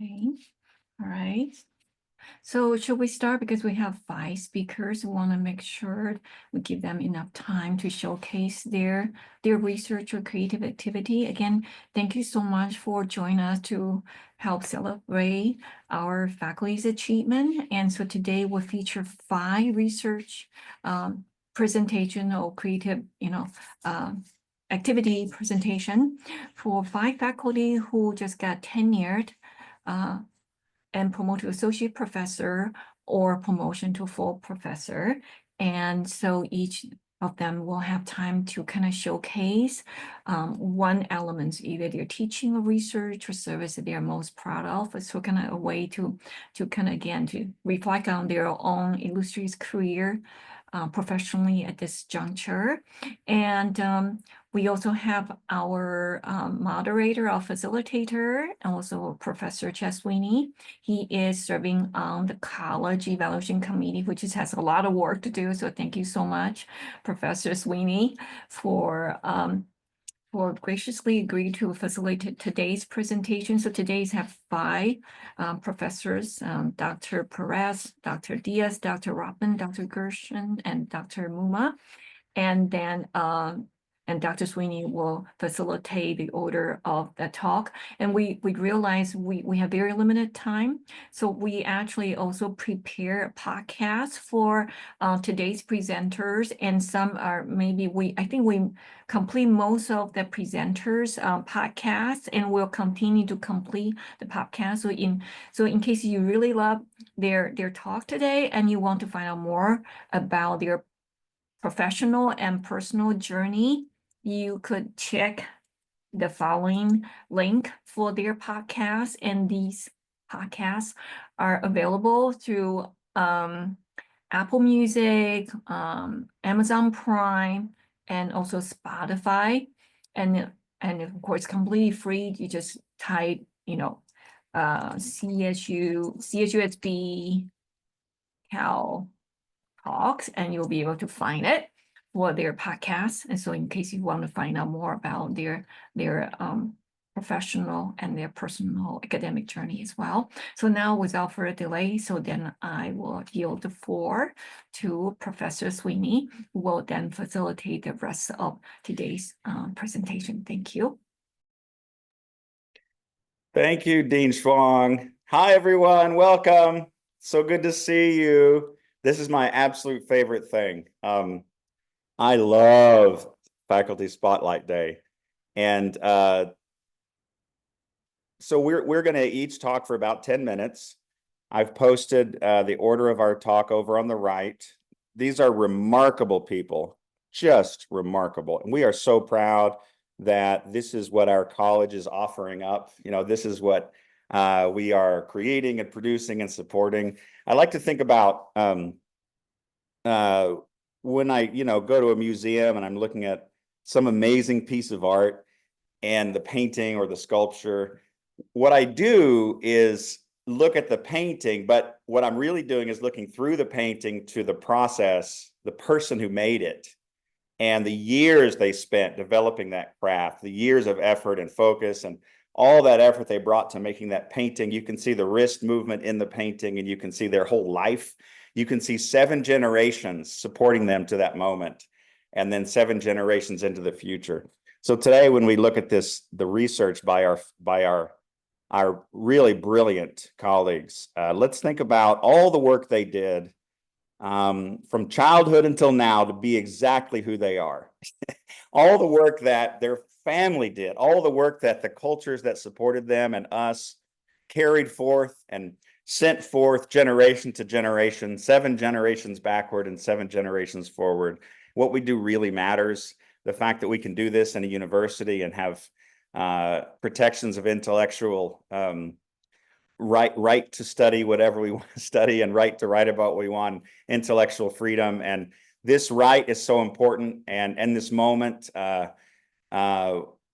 Okay, all right. So should we start? Because we have 5 speakers. We want to make sure we give them enough time to showcase their research or creative activity. Again, thank you so much for joining us to help celebrate our faculty's achievement. And so today we'll feature 5 research presentation or creative, activity presentation for 5 faculty who just got tenured and promoted to associate professor or promotion to full professor. And so each of them will have time to kind of showcase one element, either their teaching or research or service that they are most proud of. So kind of a way to kind of, again, to reflect on their own illustrious career professionally at this juncture. And we also have our moderator, our facilitator, and also Professor Sweeney. He is serving on the college evaluation committee, which has a lot of work to do. So thank you so much, Professor Sweeney, for graciously agreed to facilitate today's presentation. So today's have 5 professors, Dr. Perez, Dr. Díaz, Dr. Rahman, Dr. Girshin, and Dr. Mumma. And then and Dr. Sweeney will facilitate the order of the talk. And we realize we have very limited time. So we actually also prepare a podcast for today's presenters. And some are I think we complete most of the presenters podcasts, and we'll continue to complete the podcast. So in case you really love their talk today and you want to find out more about their professional and personal journey, you could check the following link for their podcast. And these podcasts are available through Apple Music, Amazon Prime, and also Spotify. And of course, completely free. You just type, CSUSB Cal Talks, and you'll be able to find it for their podcast. And so in case you want to find out more about their professional and their personal academic journey as well. So now, without further delay, so then I will yield the floor to Professor Sweeney, who will then facilitate the rest of today's presentation. Thank you. Thank you, Dean Schwang. Hi, everyone. Welcome. So good to see you. This is my absolute favorite thing. I love Faculty Spotlight Day. And so we're going to each talk for about 10 minutes. I've posted the order of our talk over on the right. These are remarkable people, just remarkable. And we are so proud that this is what our college is offering up. This is what we are creating and producing and supporting. I like to think about when I, go to a museum and I'm looking at some amazing piece of art and the painting or the sculpture. What I do is look at the painting, but what I'm really doing is looking through the painting to the process, the person who made it, and the years they spent developing that craft, the years of effort and focus, and all that effort they brought to making that painting. You can see the wrist movement in the painting, and you can see their whole life. You can see 7 generations supporting them to that moment, and then 7 generations into the future. So today, when we look at this, the research by our really brilliant colleagues, let's think about all the work they did from childhood until now to be exactly who they are. All the work that their family did, all the work that the cultures that supported them and us carried forth and sent forth generation to generation, 7 generations backward and 7 generations forward. What we do really matters. The fact that we can do this in a university and have protections of intellectual right to study whatever we want to study, and right to write about what we want, intellectual freedom. And this right is so important. And in this moment,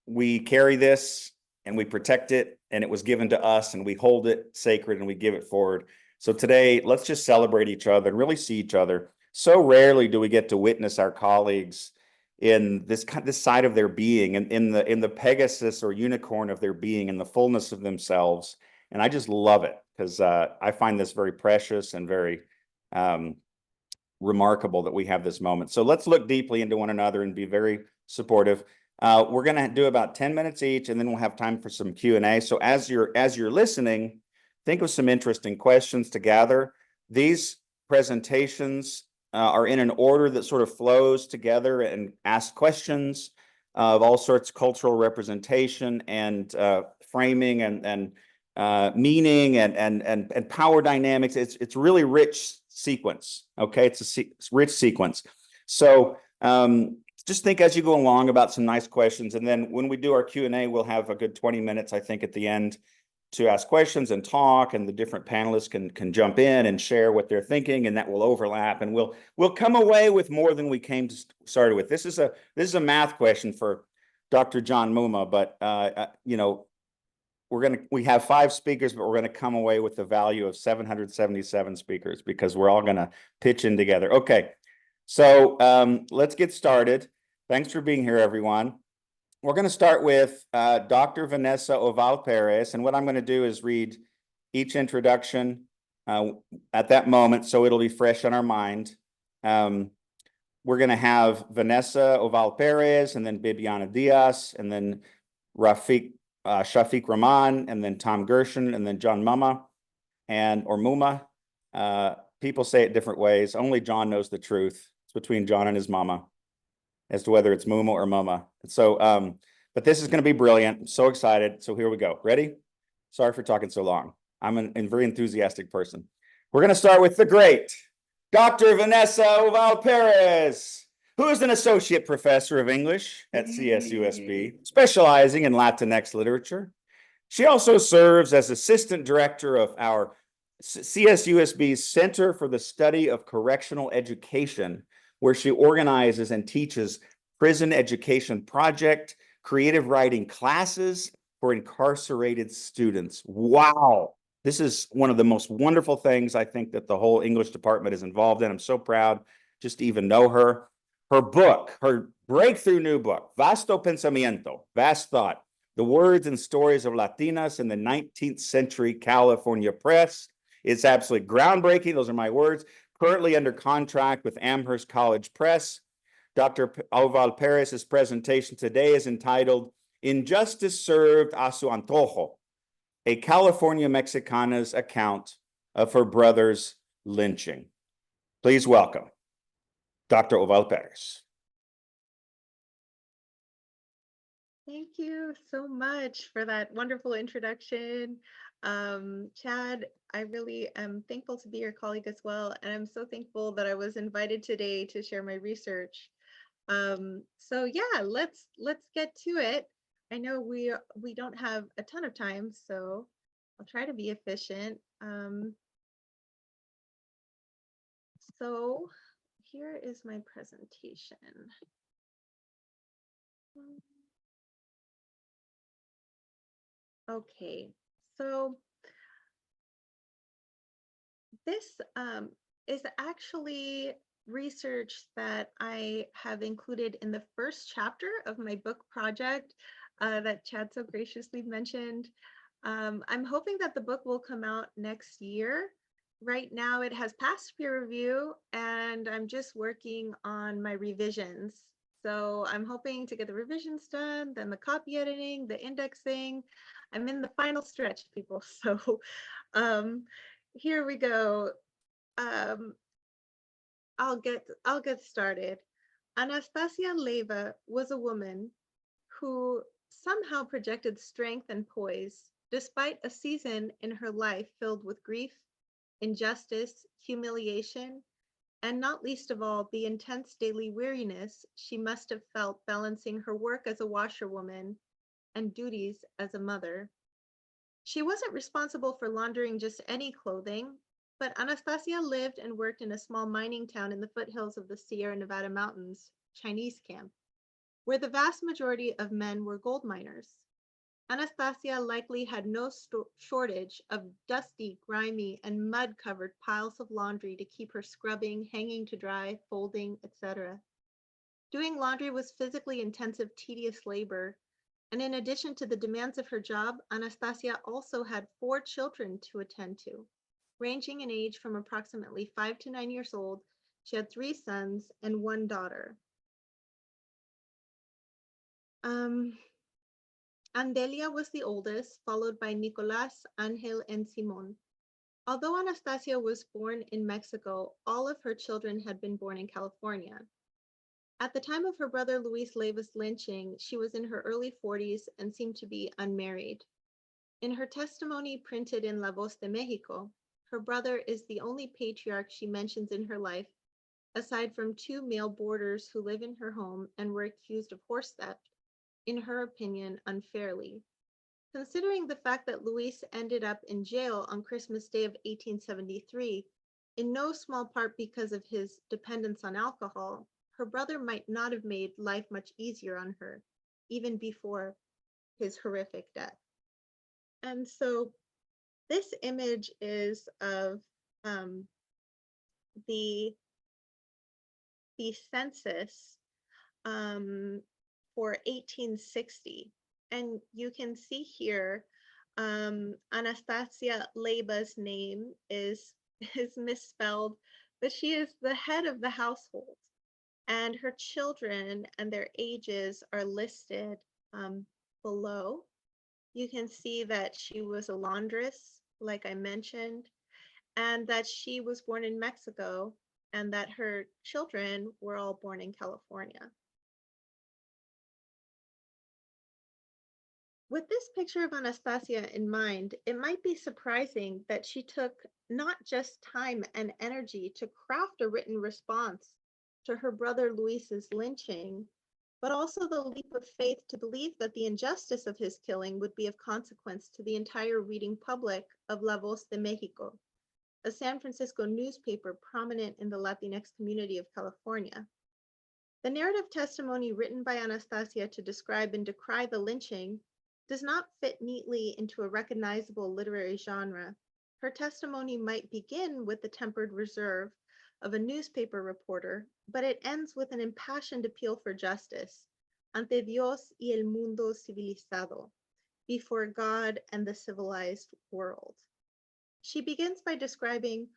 we carry this and we protect it, and it was given to us, and we hold it sacred and we give it forward. So today, let's just celebrate each other and really see each other. So rarely do we get to witness our colleagues in this side of their being, and in the Pegasus or unicorn of their being, in the fullness of themselves. And I just love it because I find this very precious and very remarkable that we have this moment. So let's look deeply into one another and be very supportive. We're going to do about 10 minutes each, and then we'll have time for some Q&A. So as you're listening, think of some interesting questions to gather. These presentations are in an order that sort of flows together and ask questions of all sorts of cultural representation and framing and meaning and power dynamics. It's really rich sequence. Okay, it's rich sequence. So just think as you go along about some nice questions, and then when we do our Q&A, we'll have a good 20 minutes, I think, at the end to ask questions and talk, and the different panelists can jump in and share what they're thinking, and that will overlap, and we'll come away with more than we started with. This is a math question for Dr. John Mumma, but you know, we have 5 speakers, but we're gonna come away with the value of 777 speakers because we're all gonna pitch in together. Okay, so let's get started. Thanks for being here, everyone. We're going to start with Dr. Vanessa Ovalle Perez, and what I'm going to do is read each introduction at that moment, so it'll be fresh on our mind. We're going to have Vanessa Ovalle Perez, and then Bibiana Díaz, and then Shafiq Rahman, and then Tom Girshin, and then John Mumma, or Mumma. People say it different ways. Only John knows the truth. It's between John and his mama as to whether it's Mumma or Mumma. So, but this is going to be brilliant. I'm so excited. So here we go. Ready? Sorry for talking so long. I'm a very enthusiastic person. We're going to start with the great Dr. Vanessa Ovalle Perez, who is an associate professor of English at CSUSB, specializing in Latinx literature. She also serves as assistant director of our CSUSB's Center for the Study of Correctional Education, where she organizes and teaches prison education project, creative writing classes for incarcerated students. Wow. This is one of the most wonderful things I think that the whole English department is involved in. I'm so proud just to even know her. Her book, her breakthrough new book, Vasto Pensamiento, Vast Thought, The Words and Stories of Latinas in the 19th Century California Press. It's absolutely groundbreaking. Those are my words. Currently under contract with Amherst College Press. Dr. Ovalle Perez's presentation today is entitled Injustice Served a su Antojo, a California Mexicana's account of her brother's lynching. Please welcome Dr. Ovalle Perez. Thank you so much for that wonderful introduction. Chad, I really am thankful to be your colleague as well, and I'm so thankful that I was invited today to share my research. So yeah, let's get to it. I know we don't have a ton of time, so I'll try to be efficient. So here is my presentation. Okay, so this is actually research that I have included in the first chapter of my book project that Chad so graciously mentioned. I'm hoping that the book will come out next year. Right now it has passed peer review and I'm just working on my revisions. So I'm hoping to get the revisions done, then the copy editing, the indexing. I'm in the final stretch, people. So here we go. I'll get started. Anastasia Leyva was a woman who somehow projected strength and poise despite a season in her life filled with grief, injustice, humiliation, and not least of all, the intense daily weariness she must have felt balancing her work as a washerwoman and duties as a mother. She wasn't responsible for laundering just any clothing, but Anastasia lived and worked in a small mining town in the foothills of the Sierra Nevada mountains, Chinese Camp, where the vast majority of men were gold miners. Anastasia likely had no shortage of dusty, grimy, and mud-covered piles of laundry to keep her scrubbing, hanging to dry, folding, etc. Doing laundry was physically intensive, tedious labor, And in addition to the demands of her job, Anastasia also had 4 children to attend to, ranging in age from approximately 5 to 9 years old. She had 3 sons and 1 daughter. Andelia was the oldest, followed by Nicolás, Ángel, and Simón. Although Anastasia was born in Mexico, all of her children had been born in California. At the time of her brother Luis Leiva's lynching, she was in her early 40s and seemed to be unmarried. In her testimony printed in La Voz de México, her brother is the only patriarch she mentions in her life, aside from 2 male boarders who live in her home and were accused of horse theft, in her opinion, unfairly. Considering the fact that Luis ended up in jail on Christmas Day of 1873, in no small part because of his dependence on alcohol, her brother might not have made life much easier on her, even before his horrific death. And so this image is of the census for 1860. And you can see here, Anastasia Leiva's name is misspelled, but she is the head of the household. And her children and their ages are listed below. You can see that she was a laundress, like I mentioned, and that she was born in Mexico, and that her children were all born in California. With this picture of Anastasia in mind, it might be surprising that she took not just time and energy to craft a written response to her brother Luis's lynching, but also the leap of faith to believe that the injustice of his killing would be of consequence to the entire reading public of La Voz de México, a San Francisco newspaper prominent in the Latinx community of California. The narrative testimony written by Anastasia to describe and decry the lynching does not fit neatly into a recognizable literary genre. Her testimony might begin with the tempered reserve of a newspaper reporter, but it ends with an impassioned appeal for justice, ante Dios y el mundo civilizado, before God and the civilized world. She begins by describing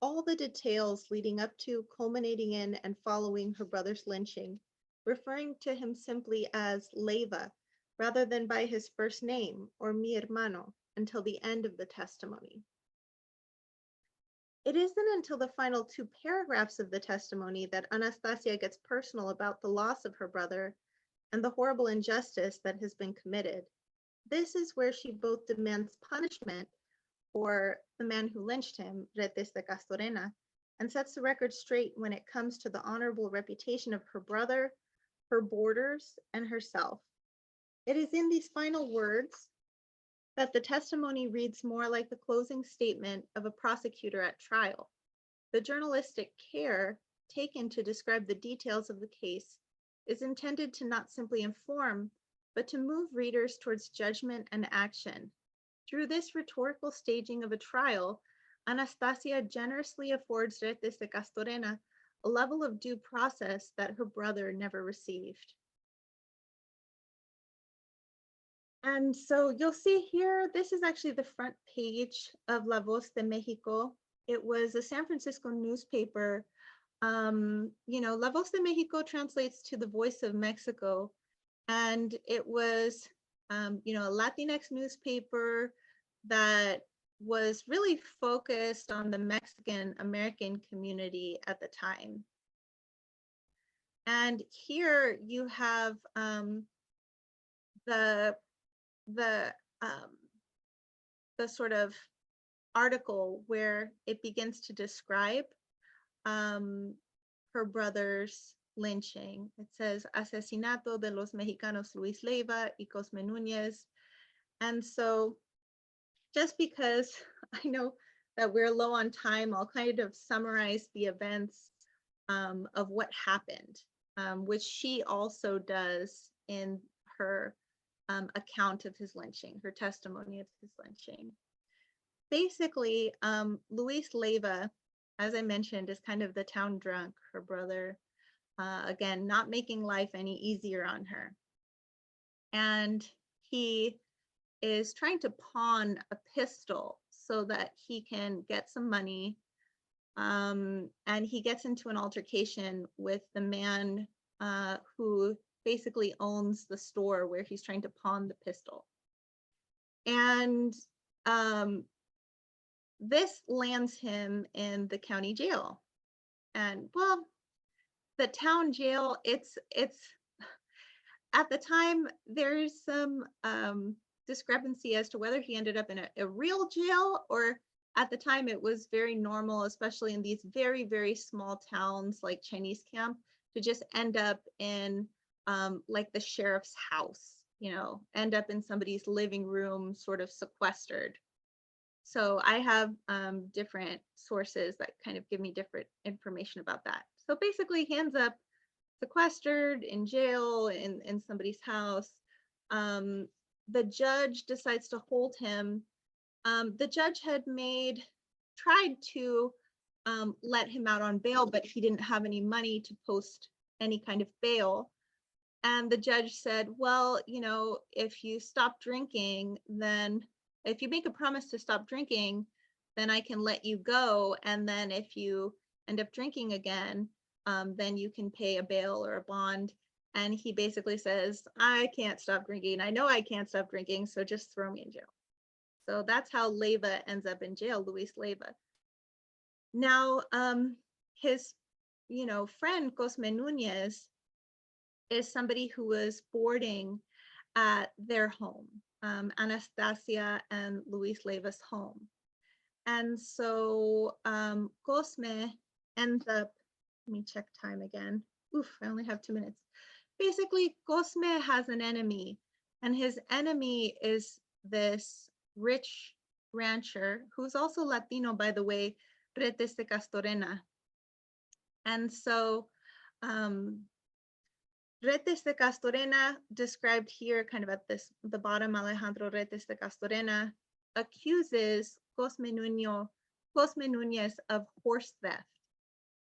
all the details leading up to, culminating in, and following her brother's lynching, referring to him simply as Leiva, rather than by his first name, or mi hermano, until the end of the testimony. It isn't until the final 2 paragraphs of the testimony that Anastasia gets personal about the loss of her brother and the horrible injustice that has been committed. This is where she both demands punishment for the man who lynched him, Retes de Castorena, and sets the record straight when it comes to the honorable reputation of her brother, her boarders, and herself. It is in these final words that the testimony reads more like the closing statement of a prosecutor at trial. The journalistic care taken to describe the details of the case is intended to not simply inform, but to move readers towards judgment and action. Through this rhetorical staging of a trial, Anastasia generously affords Retes de Castorena a level of due process that her brother never received. And so you'll see here, this is actually the front page of La Voz de México. It was a San Francisco newspaper. La Voz de México translates to the Voice of Mexico. And it was, a Latinx newspaper that was really focused on the Mexican American community at the time. And here you have the sort of article where it begins to describe her brother's lynching. It says, Asesinato de los Mexicanos Luis Leiva y Cosme Núñez. And so just because I know that we're low on time, I'll kind of summarize the events of what happened, which she also does in her account of his lynching, her testimony of his lynching. Basically, Luis Leiva, as I mentioned, is kind of the town drunk, her brother, again, not making life any easier on her. And he is trying to pawn a pistol so that he can get some money. And he gets into an altercation with the man who basically owns the store where he's trying to pawn the pistol. And this lands him in the county jail. And well, the town jail, it's at the time, there's some discrepancy as to whether he ended up in a real jail, or at the time it was very normal, especially in these very, very small towns like Chinese Camp, to just end up in like the sheriff's house, you know, end up in somebody's living room, sort of sequestered. So I have different sources that kind of give me different information about that. So basically he ends up sequestered in jail in somebody's house. The judge decides to hold him. The judge had tried to let him out on bail, but he didn't have any money to post any kind of bail. And the judge said, well, you know, if you stop drinking, then if you make a promise to stop drinking, then I can let you go. And then if you end up drinking again, then you can pay a bail or a bond. And he basically says, I can't stop drinking. I know I can't stop drinking, so just throw me in jail. So that's how Leiva ends up in jail, Luis Leiva. Now, his, you know, friend Cosme Nunez is somebody who was boarding at their home, Anastasia and Luis Leiva's home. And so Cosme ends up, let me check time again. Oof, I only have 2 minutes. Basically, Cosme has an enemy, and his enemy is this rich rancher who's also Latino, by the way, Retes de Castorena. And so Retes de Castorena, described here kind of at the bottom, Alejandro Retes de Castorena, accuses Cosme Nunez of horse theft,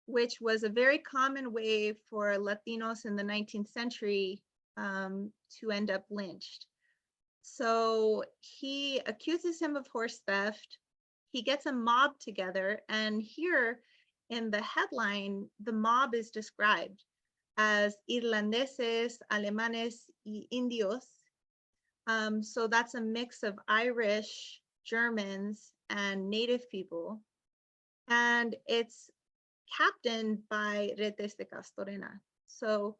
which was a very common way for Latinos in the 19th century to end up lynched. So he accuses him of horse theft. He gets a mob together, and here in the headline, the mob is described as Irlandeses, Alemanes, y Indios. So that's a mix of Irish, Germans, and Native people. And it's captained by Retes de Castorena. So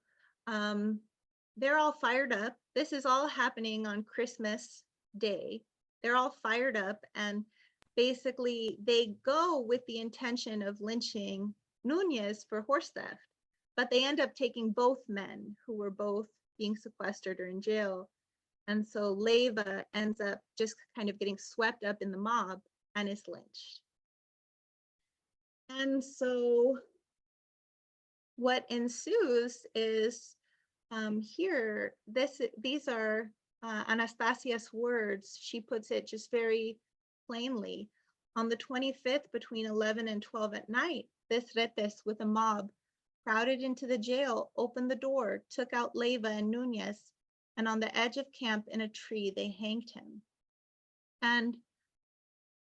they're all fired up. This is all happening on Christmas Day. They're all fired up, and basically they go with the intention of lynching Nunez for horse theft, but they end up taking both men who were both being sequestered or in jail. And so Leiva ends up just kind of getting swept up in the mob and is lynched. And so what ensues is here, these are Anastasia's words. She puts it just very plainly. On the 25th, between 11 and 12 at night, this Retes with a mob crowded into the jail, opened the door, took out Leiva and Nunez, and on the edge of camp in a tree, they hanged him. And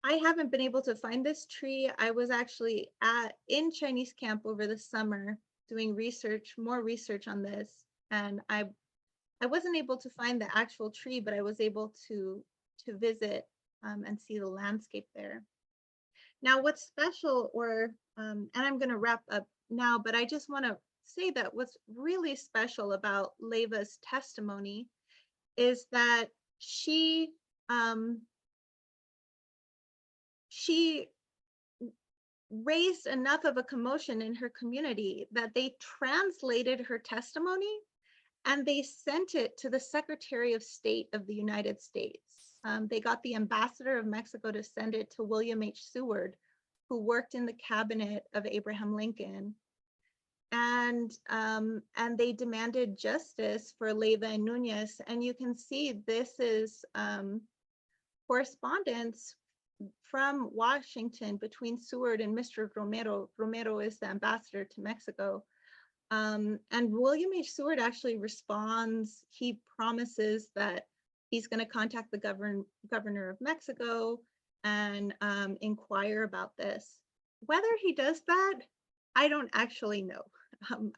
I haven't been able to find this tree. I was actually in Chinese camp over the summer doing research, more research on this. And I wasn't able to find the actual tree, but I was able to visit and see the landscape there. Now, what's special, and I'm going to wrap up now, but I just want to say that what's really special about Leiva's testimony is that she raised enough of a commotion in her community that they translated her testimony and they sent it to the Secretary of State of the United States. They got the ambassador of Mexico to send it to William H. Seward, who worked in the cabinet of Abraham Lincoln. And they demanded justice for Leiva and Nunez. And you can see this is correspondence from Washington between Seward and Mr. Romero. Romero is the ambassador to Mexico. And William H. Seward actually responds. He promises that he's going to contact the governor of Mexico and inquire about this. Whether he does that, I don't actually know.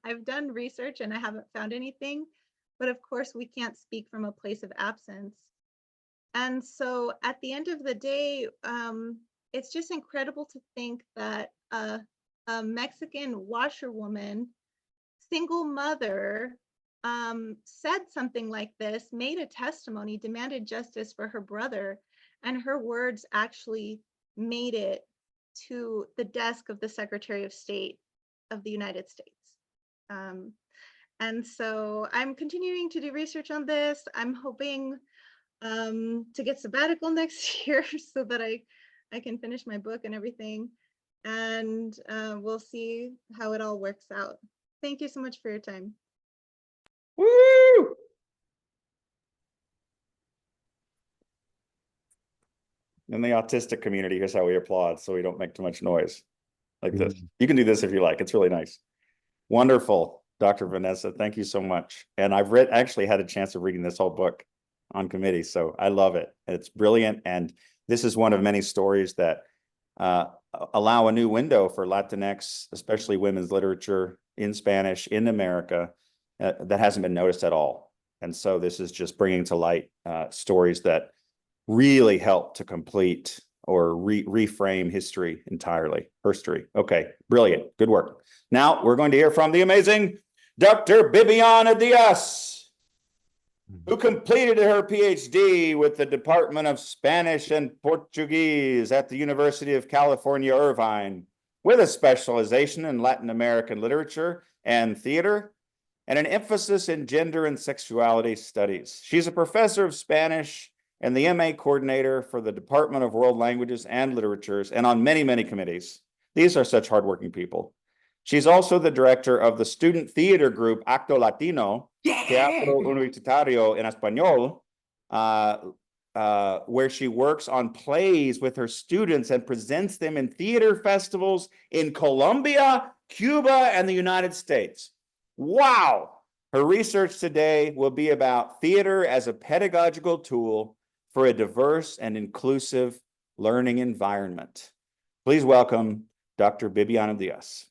I've done research and I haven't found anything, but of course we can't speak from a place of absence. And so at the end of the day, it's just incredible to think that a Mexican washerwoman, single mother, said something like this, made a testimony, demanded justice for her brother, and her words actually made it to the desk of the Secretary of State of the United States. And so I'm continuing to do research on this. I'm hoping to get sabbatical next year so that I can finish my book and everything. And we'll see how it all works out. Thank you so much for your time. Woo! In the autistic community, here's how we applaud so we don't make too much noise like this. You can do this if you like. It's really nice. Wonderful, Dr. Vanessa. Thank you so much. And I've actually had a chance of reading this whole book on committee, so I love it. It's brilliant. And this is one of many stories that allow a new window for Latinx, especially women's literature in Spanish in America that hasn't been noticed at all. And so this is just bringing to light stories that really help to complete or reframe history entirely. History. Okay, brilliant. Good work. Now we're going to hear from the amazing Dr. Bibiana Díaz, who completed her PhD with the Department of Spanish and Portuguese at the University of California, Irvine, with a specialization in Latin American literature and theater, and an emphasis in gender and sexuality studies. She's a professor of Spanish and the MA coordinator for the Department of World Languages and Literatures, and on many, many committees. These are such hardworking people. She's also the director of the student theater group Acto Latino, Teatro Universitario en Español, where she works on plays with her students and presents them in theater festivals in Colombia, Cuba, and the United States. Wow! Her research today will be about theater as a pedagogical tool for a diverse and inclusive learning environment. Please welcome Dr. Bibiana Díaz.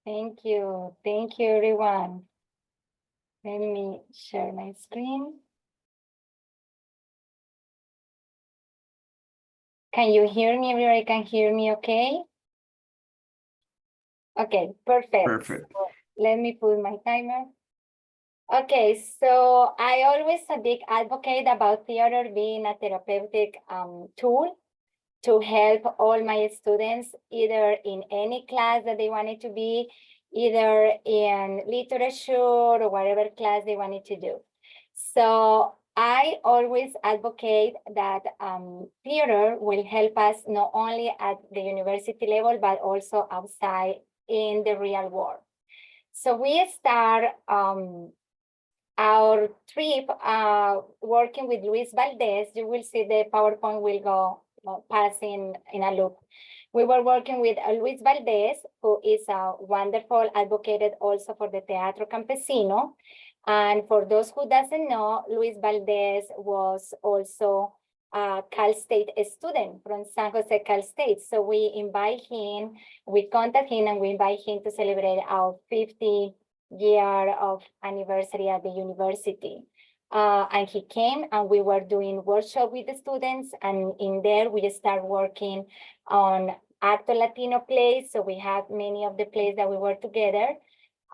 Thank you. Thank you, everyone. Let me share my screen. Can you hear me? Everybody can hear me okay? Okay, perfect. Perfect. So let me put my timer. Okay, so I always a big advocate about theater being a therapeutic tool to help all my students, either in any class that they wanted to be, either in literature or whatever class they wanted to do. So I always advocate that theater will help us not only at the university level, but also outside in the real world. So we start our trip working with Luis Valdez. You will see the PowerPoint will go passing in a loop. We were working with Luis Valdez, who is a wonderful advocate also for the Teatro Campesino. And for those who doesn't know, Luis Valdez was also a Cal State student from San Jose, Cal State. So we invite him, we contact him, and we invite him to celebrate our 50 year of anniversary at the university. And he came and we were doing workshop with the students, and in there we start working on Acto Latino plays. So we have many of the plays that we were together,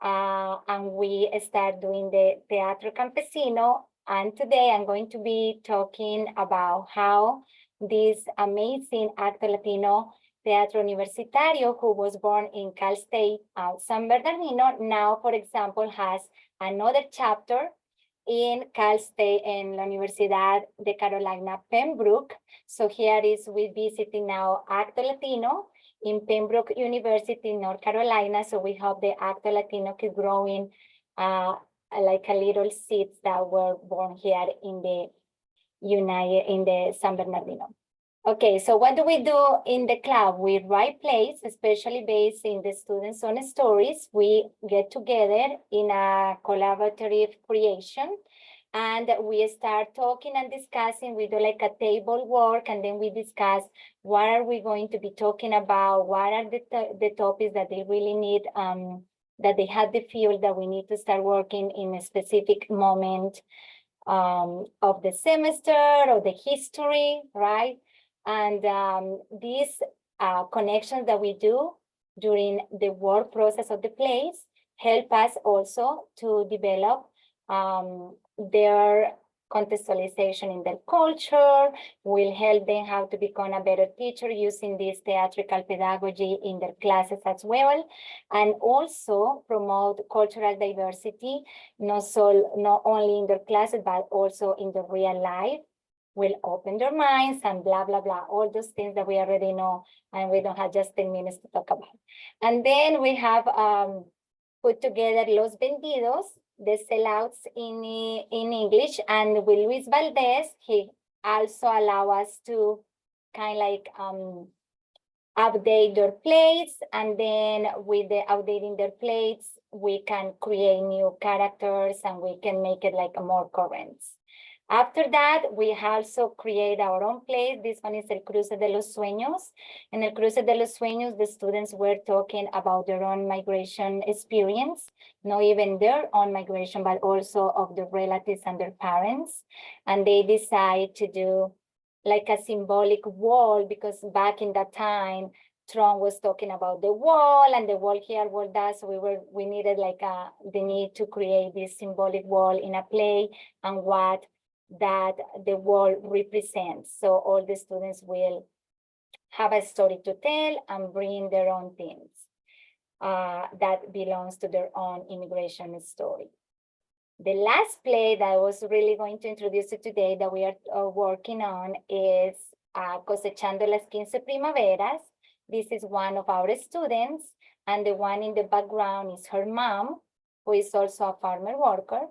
and we start doing the Teatro Campesino. And today I'm going to be talking about how this amazing Acto Latino Teatro Universitario, who was born in Cal State, San Bernardino, now, for example, has another chapter in Cal State in La Universidad de Carolina, Pembroke. So here is we visiting now Acto Latino in Pembroke University, North Carolina. So we hope the Acto Latino keep growing like a little seeds that were born here in the San Bernardino. Okay, so what do we do in the club? We write plays, especially based in the students' own stories. We get together in a collaborative creation. And we start talking and discussing. We do like a table work, and then we discuss what are we going to be talking about, what are the topics that they really need, that they have the feel that we need to start working in a specific moment of the semester or the history, right? And these connections that we do during the work process of the plays help us also to develop their contextualization in their culture, will help them how to become a better teacher using this theatrical pedagogy in their classes as well, and also promote cultural diversity, not only in their classes, but also in the real life, will open their minds and blah, blah, blah, all those things that we already know, and we don't have just 10 minutes to talk about. And then we have put together Los Vendidos, the sellouts in English, and with Luis Valdez, he also allow us to kind of like update their plates, and then with the updating their plates, we can create new characters and we can make it like a more current. After that, we also create our own plays. This one is El Cruce de los Sueños. In El Cruce de los Sueños, the students were talking about their own migration experience, not even their own migration, but also of their relatives and their parents. And they decide to do like a symbolic wall, because back in that time, Trump was talking about the wall, and the wall here, wall that, so we needed like the need to create this symbolic wall in a play, and what that the wall represents. So all the students will have a story to tell and bring their own things that belongs to their own immigration story. The last play that I was really going to introduce you today that we are working on is Cosechando las 15 Primaveras. This is one of our students, and the one in the background is her mom, who is also a farmer worker.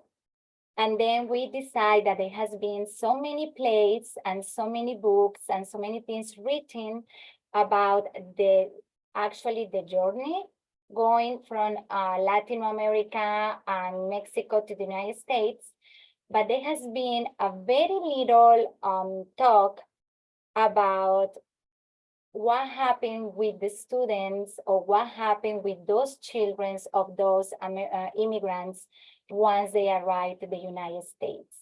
And then we decide that there has been so many plays and so many books and so many things written about the journey going from Latin America and Mexico to the United States. But there has been a very little talk about what happened with the students, or what happened with those children of those immigrants once they arrive to the United States.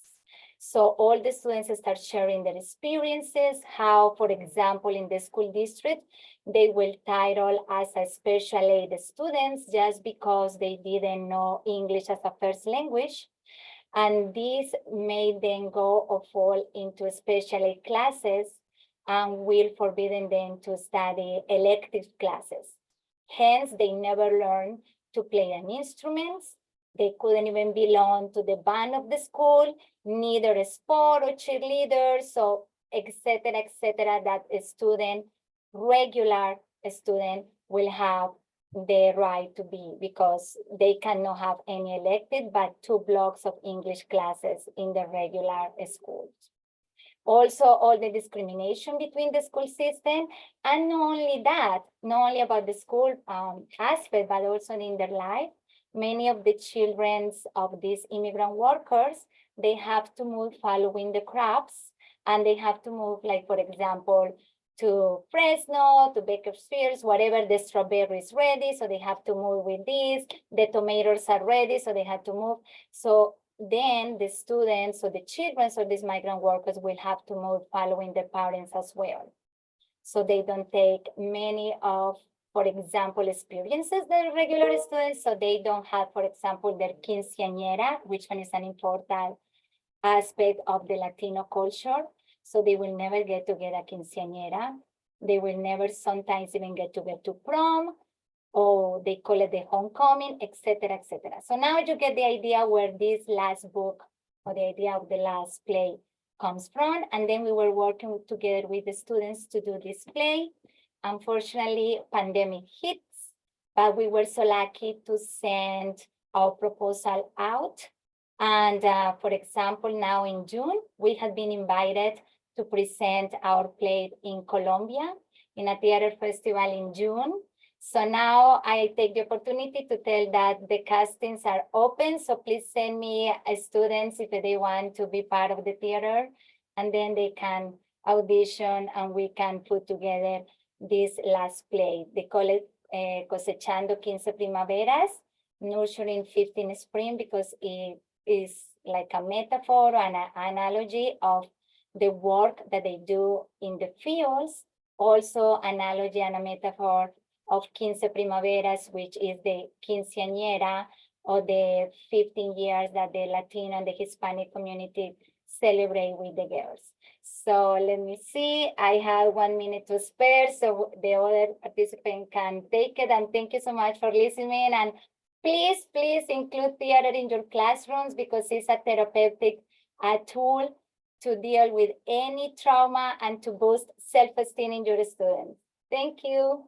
So all the students start sharing their experiences, how, for example, in the school district, they will title as a special aid students just because they didn't know English as a first language. And this made them go or fall into special aid classes and will forbidden them to study elective classes. Hence, they never learned to play an instrument. They couldn't even belong to the band of the school, neither a sport or cheerleader, so etc., that a student, regular student, will have the right to be, because they cannot have any elective but 2 blocks of English classes in the regular schools. Also, all the discrimination between the school system, and not only that, not only about the school aspect, but also in their life. Many of the children of these immigrant workers, they have to move following the crops, and they have to move, like, for example, to Fresno, to Bakersfield, whatever, the strawberry is ready, so they have to move with this. The tomatoes are ready, so they have to move. So then the students or the children of these migrant workers will have to move following their parents as well. So they don't take many of, for example, experiences that regular students, so they don't have, for example, their quinceañera, which one is an important aspect of the Latino culture. So they will never get to get a quinceañera. They will never sometimes even get to prom, or they call it the homecoming, etc., etc. So now you get the idea where this last book, or the idea of the last play, comes from. And then we were working together with the students to do this play. Unfortunately, pandemic hits, but we were so lucky to send our proposal out. And for example, now in June, we had been invited to present our play in Colombia in a theater festival in June. So now I take the opportunity to tell that the castings are open. So please send me students if they want to be part of the theater, and then they can audition and we can put together this last play. They call it Cosechando 15 Primaveras, Nurturing 15 Spring, because it is like a metaphor and an analogy of the work that they do in the fields. Also analogy and a metaphor of 15 Primaveras, which is the quinceañera, or the 15 years that the Latino and the Hispanic community celebrate with the girls. So let me see, I have 1 minute to spare, so the other participant can take it. And thank you so much for listening. And please, please include theater in your classrooms, because it's a therapeutic tool to deal with any trauma and to boost self-esteem in your students. Thank you.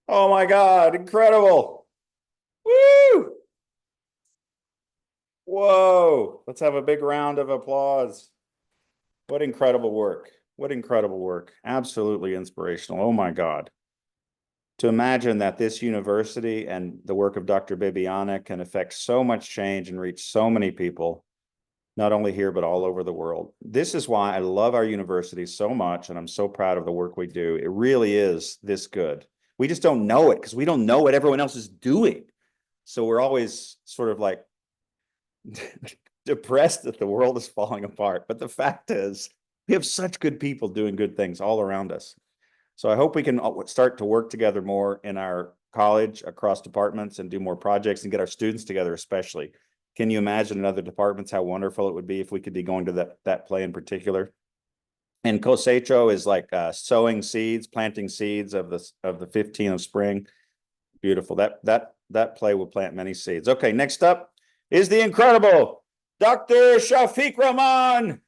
Oh my God, incredible. Woo! Whoa, let's have a big round of applause. What incredible work. What incredible work. Absolutely inspirational. Oh my God. To imagine that this university and the work of Dr. Bibiana can affect so much change and reach so many people, not only here, but all over the world. This is why I love our university so much, and I'm so proud of the work we do. It really is this good. We just don't know it because we don't know what everyone else is doing. So we're always sort of like depressed that the world is falling apart. But the fact is, we have such good people doing good things all around us. So I hope we can start to work together more in our college across departments and do more projects and get our students together, especially. Can you imagine in other departments how wonderful it would be if we could be going to that play in particular? And cosecho is like sowing seeds, planting seeds of the 15 of spring. Beautiful. That play will plant many seeds. Okay, next up is the incredible Dr. Shafiq Rahman.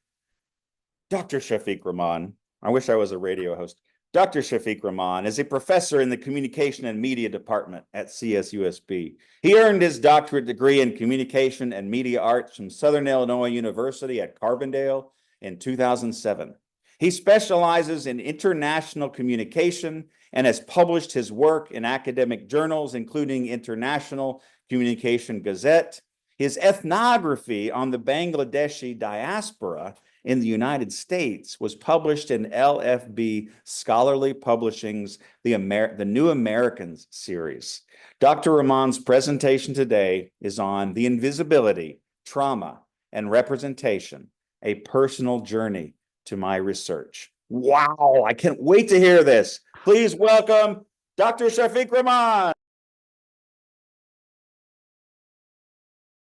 Dr. Shafiq Rahman. I wish I was a radio host. Dr. Shafiq Rahman is a professor in the Communication and Media Department at CSUSB. He earned his doctorate degree in Communication and Media Arts from Southern Illinois University at Carbondale in 2007. He specializes in international communication and has published his work in academic journals, including International Communication Gazette. His ethnography on the Bangladeshi diaspora in the United States was published in LFB Scholarly Publishing's The New Americans series. Dr. Rahman's presentation today is on the invisibility, trauma, and representation, a personal journey to my research. Wow, I can't wait to hear this. Please welcome Dr. Shafiq Rahman.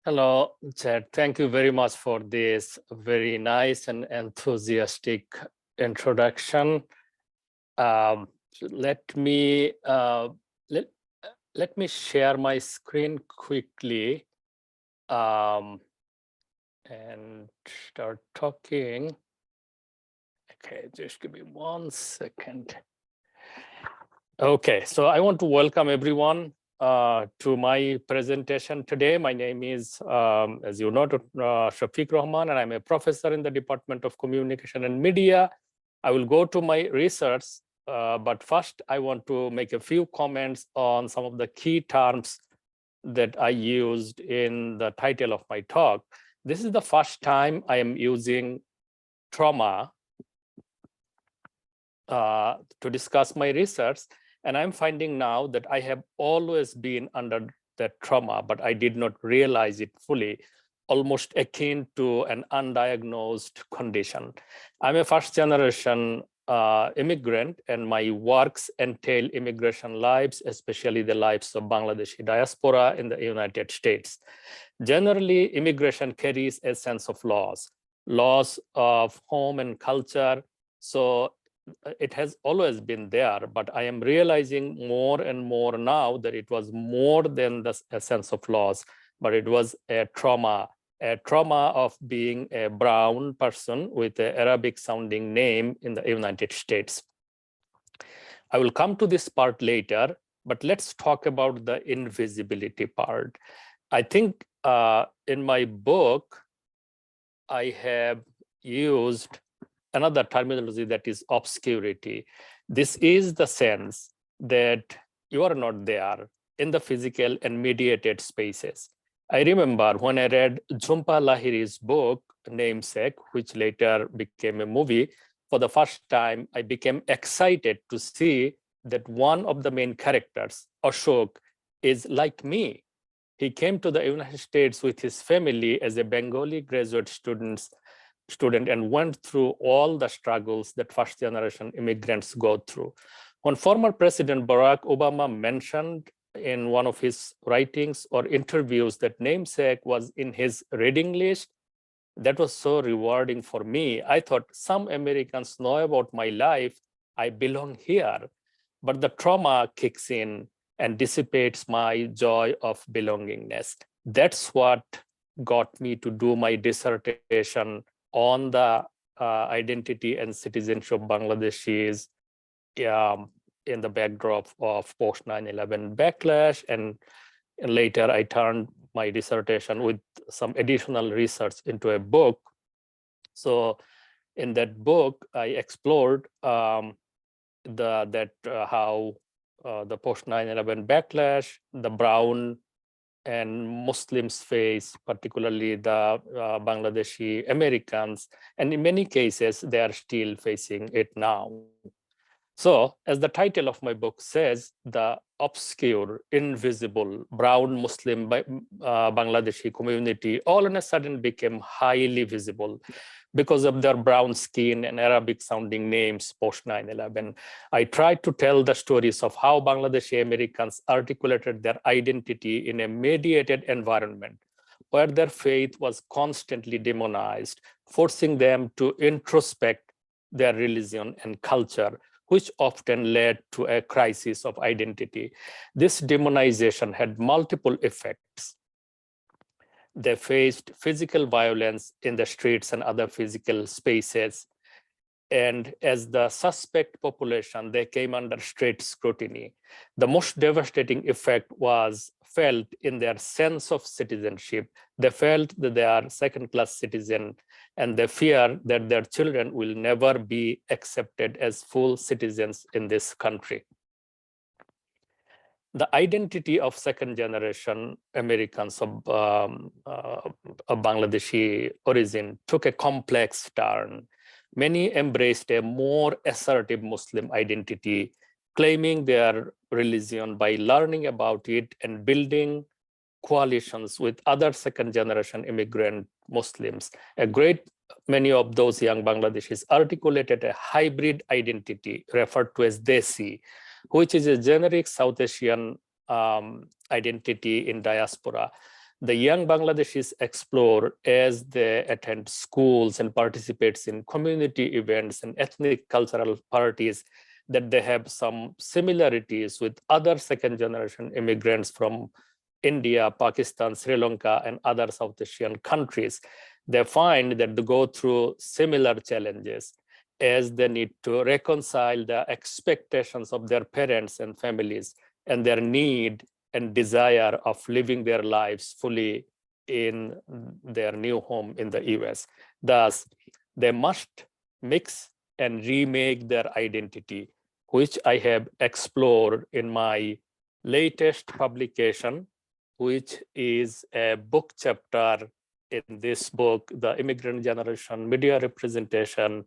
Hello, Chad. Thank you very much for this very nice and enthusiastic introduction. Let me share my screen quickly and start talking. Okay, just give me 1 second. Okay, so I want to welcome everyone to my presentation today. My name is, as you know, Shafiq Rahman, and I'm a professor in the Department of Communication and Media. I will go to my research, but first I want to make a few comments on some of the key terms that I used in the title of my talk. This is the first time I am using trauma to discuss my research. And I'm finding now that I have always been under that trauma, but I did not realize it fully, almost akin to an undiagnosed condition. I'm a first generation immigrant, and my works entail immigration lives, especially the lives of Bangladeshi diaspora in the United States. Generally, immigration carries a sense of loss of home and culture. So it has always been there, but I am realizing more and more now that it was more than a sense of loss, but it was a trauma of being a brown person with an Arabic sounding name in the United States. I will come to this part later, but let's talk about the invisibility part. I think in my book, I have used another terminology that is obscurity. This is the sense that you are not there in the physical and mediated spaces. I remember when I read Jhumpa Lahiri's book, Namesake, which later became a movie, for the first time, I became excited to see that one of the main characters, Ashok, is like me. He came to the United States with his family as a Bengali graduate student and went through all the struggles that first generation immigrants go through. When former President Barack Obama mentioned in one of his writings or interviews that Namesake was in his reading list, that was so rewarding for me. I thought some Americans know about my life, I belong here, but the trauma kicks in and dissipates my joy of belongingness. That's what got me to do my dissertation on the identity and citizenship of Bangladeshis in the backdrop of post 9/11 backlash. And later I turned my dissertation with some additional research into a book. So in that book, I explored how the post 9/11 backlash, the brown and Muslims face, particularly the Bangladeshi Americans, and in many cases, they are still facing it now. So, as the title of my book says, the obscure, invisible, brown Muslim Bangladeshi community all of a sudden became highly visible because of their brown skin and Arabic sounding names post 9/11. I tried to tell the stories of how Bangladeshi Americans articulated their identity in a mediated environment where their faith was constantly demonized, forcing them to introspect their religion and culture, which often led to a crisis of identity. This demonization had multiple effects. They faced physical violence in the streets and other physical spaces. And as the suspect population, they came under strict scrutiny. The most devastating effect was felt in their sense of citizenship. They felt that they are second-class citizens, and they fear that their children will never be accepted as full citizens in this country. The identity of second-generation Americans of Bangladeshi origin took a complex turn. Many embraced a more assertive Muslim identity, claiming their religion by learning about it and building coalitions with other second-generation immigrant Muslims. A great many of those young Bangladeshis articulated a hybrid identity referred to as Desi, which is a generic South Asian identity in diaspora. The young Bangladeshis explore as they attend schools and participates in community events and ethnic cultural parties that they have some similarities with other second-generation immigrants from India, Pakistan, Sri Lanka, and other South Asian countries. They find that they go through similar challenges as they need to reconcile the expectations of their parents and families and their need and desire of living their lives fully in their new home in the US. Thus, they must mix and remake their identity, which I have explored in my latest publication, which is a book chapter in this book, The Immigrant Generation, Media Representation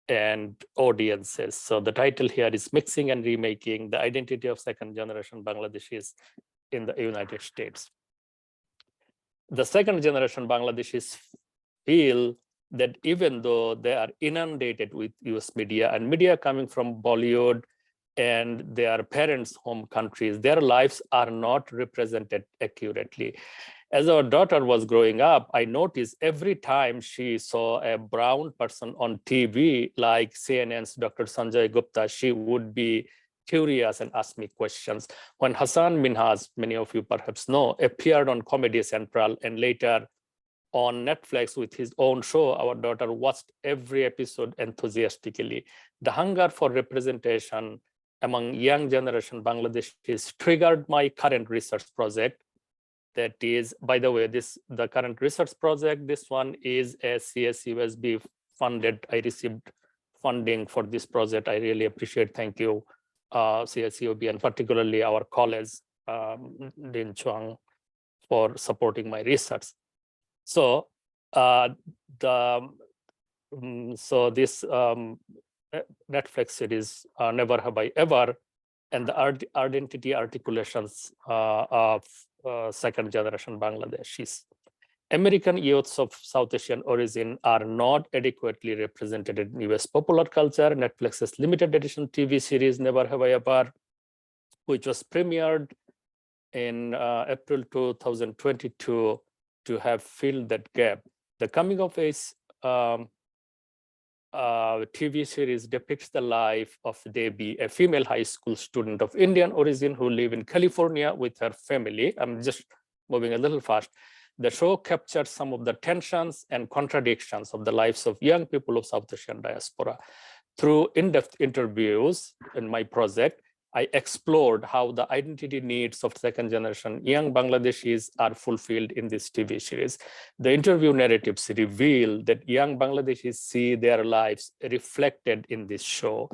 and Audiences. So the title here is Mixing and Remaking the Identity of Second-Generation Bangladeshis in the United States. The second-generation Bangladeshis feel that even though they are inundated with US media and media coming from Bollywood and their parents' home countries, their lives are not represented accurately. As our daughter was growing up, I noticed every time she saw a brown person on TV, like CNN's Dr. Sanjay Gupta, she would be curious and ask me questions. When Hassan Minhaj, many of you perhaps know, appeared on Comedy Central and later on Netflix with his own show, our daughter watched every episode enthusiastically. The hunger for representation among young generation Bangladeshis triggered my current research project. That is, by the way, the current research project, this one is a CSUSB funded. I received funding for this project. I really appreciate, thank you CSUSB and particularly our college, Din Chuang, for supporting my research. So this Netflix series, Never Have I Ever, and the identity articulations of second generation Bangladeshis. American youths of South Asian origin are not adequately represented in US popular culture. Netflix's limited edition TV series, Never Have I Ever, which was premiered in April 2022 to have filled that gap. The coming of age TV series depicts the life of Devi, a female high school student of Indian origin who live in California with her family. I'm just moving a little fast. The show captures some of the tensions and contradictions of the lives of young people of South Asian diaspora. Through in-depth interviews in my project, I explored how the identity needs of second generation young Bangladeshis are fulfilled in this TV series. The interview narratives reveal that young Bangladeshis see their lives reflected in this show.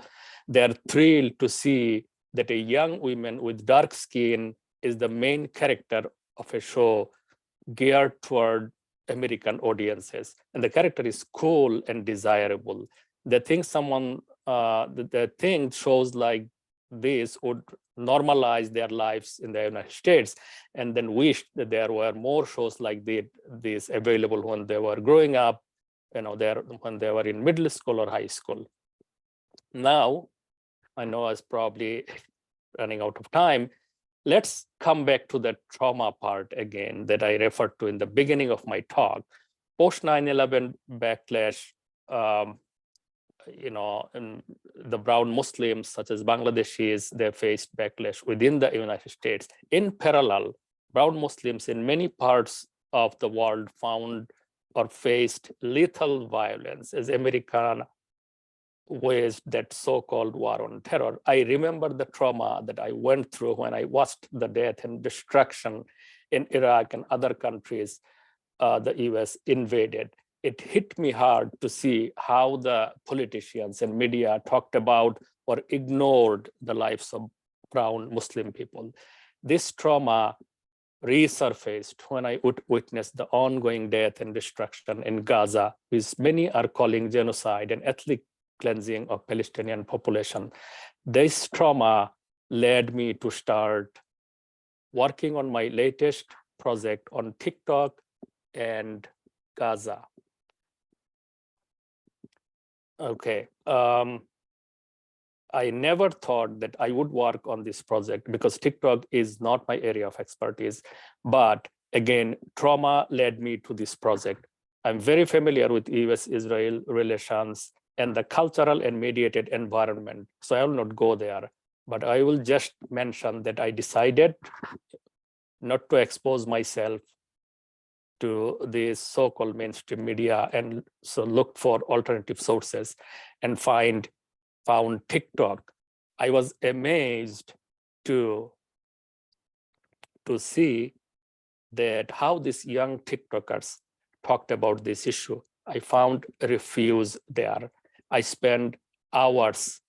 They're thrilled to see that a young woman with dark skin is the main character of a show geared toward American audiences. And the character is cool and desirable. The thing the thing shows like this would normalize their lives in the United States, and then wished that there were more shows like this available when they were growing up, when they were in middle school or high school. Now, I know I was probably running out of time. Let's come back to the trauma part again that I referred to in the beginning of my talk. Post 9/11 backlash, and the brown Muslims, such as Bangladeshis, they faced backlash within the United States. In parallel, brown Muslims in many parts of the world found or faced lethal violence as America waged that so-called war on terror. I remember the trauma that I went through when I watched the death and destruction in Iraq and other countries the US invaded. It hit me hard to see how the politicians and media talked about or ignored the lives of brown Muslim people. This trauma resurfaced when I witnessed the ongoing death and destruction in Gaza, which many are calling genocide and ethnic cleansing of Palestinian population. This trauma led me to start working on my latest project on TikTok and Gaza. Okay. I never thought that I would work on this project because TikTok is not my area of expertise. But again, trauma led me to this project. I'm very familiar with US-Israel relations and the cultural and mediated environment. So I will not go there, but I will just mention that I decided not to expose myself to these so-called mainstream media, and so looked for alternative sources and found TikTok. I was amazed to see that how these young TikTokers talked about this issue. I found refuge there. I spent hours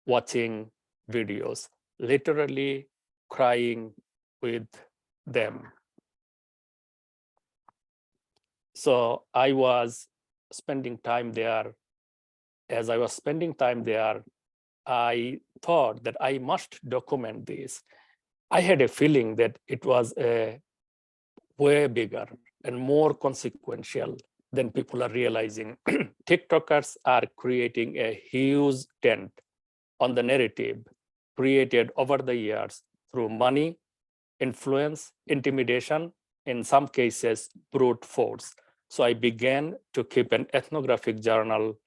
watching videos, literally crying with them. So I was spending time there. As I was spending time there, I thought that I must document this. I had a feeling that it was a way bigger and more consequential than people are realizing. TikTokers are creating a huge dent on the narrative created over the years through money, influence, intimidation, in some cases, brute force. So I began to keep an ethnographic journal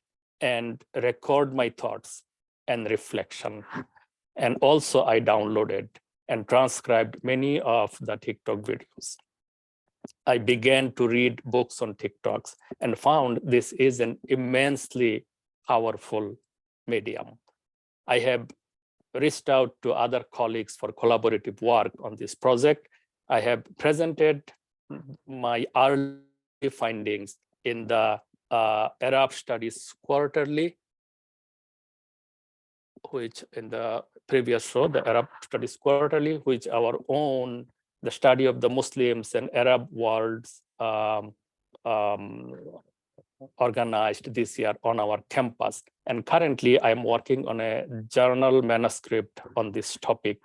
and record my thoughts and reflection. And also I downloaded and transcribed many of the TikTok videos. I began to read books on TikToks and found this is an immensely powerful medium. I have reached out to other colleagues for collaborative work on this project. I have presented my early findings in the Arab Studies Quarterly. which in the previous show, the Arab Studies Quarterly, which our own, the study of the Muslims and Arab worlds organized this year on our campus. And currently I'm working on a journal manuscript on this topic.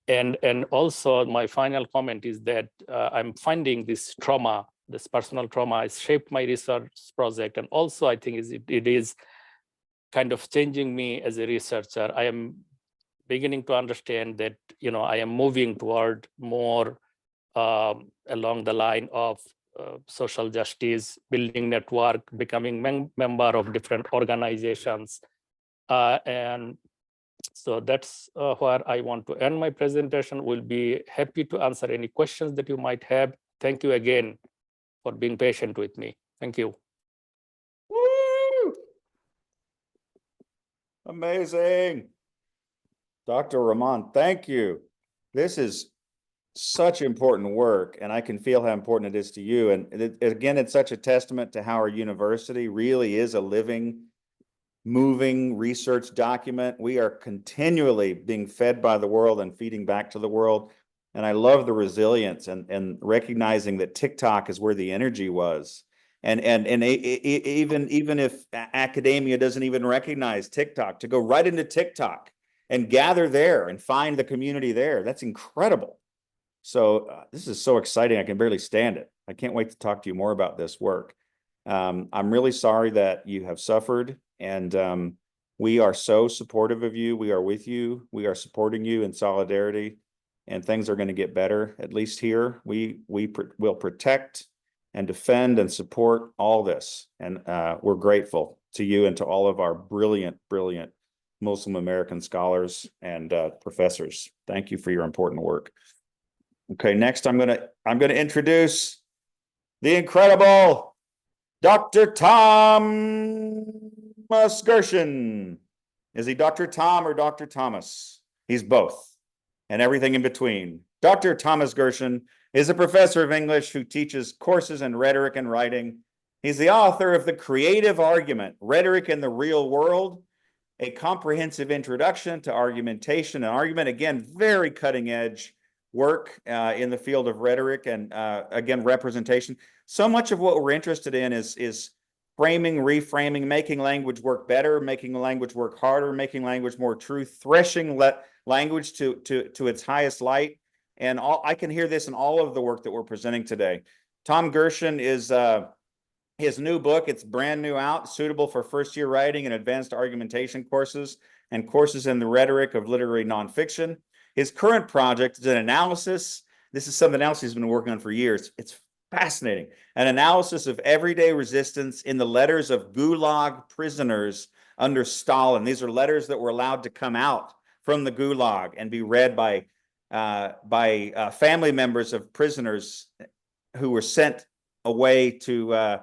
And also my final comment is that I'm finding this trauma, this personal trauma has shaped my research project. And also I think it is kind of changing me as a researcher. I am beginning to understand that, I am moving toward more along the line of social justice, building network, becoming member of different organizations. And so that's where I want to end my presentation. We'll be happy to answer any questions that you might have. Thank you again for being patient with me. Thank you. Woo! Amazing. Dr. Rahman, thank you. This is such important work, and I can feel how important it is to you. And again, it's such a testament to how our university really is a living, moving research document. We are continually being fed by the world and feeding back to the world. And I love the resilience and recognizing that TikTok is where the energy was. And even if academia doesn't even recognize TikTok, to go right into TikTok and gather there and find the community there, that's incredible. So this is so exciting. I can barely stand it. I can't wait to talk to you more about this work. I'm really sorry that you have suffered, and we are so supportive of you. We are with you. We are supporting you in solidarity, and things are going to get better. At least here, we will protect and defend and support all this. And we're grateful to you and to all of our brilliant, brilliant Muslim American scholars and professors. Thank you for your important work. Okay, next I'm gonna introduce the incredible Dr. Thomas Girshin. Is he Dr. Tom or Dr. Thomas? He's both and everything in between. Dr. Thomas Girshin is a professor of English who teaches courses in rhetoric and writing. He's the author of The Creative Argument, Rhetoric in the Real World, a comprehensive introduction to argumentation and argument. Again, very cutting edge work in the field of rhetoric and again, representation. So much of what we're interested in is framing, reframing, making language work better, making language work harder, making language more true, threshing language to its highest light. And I can hear this in all of the work that we're presenting today. Tom Girshin is his new book. It's brand new out, suitable for first-year writing and advanced argumentation courses and courses in the rhetoric of literary nonfiction. His current project is an analysis. This is something else he's been working on for years. It's fascinating. An analysis of everyday resistance in the letters of Gulag prisoners under Stalin. These are letters that were allowed to come out from the Gulag and be read by family members of prisoners who were sent away to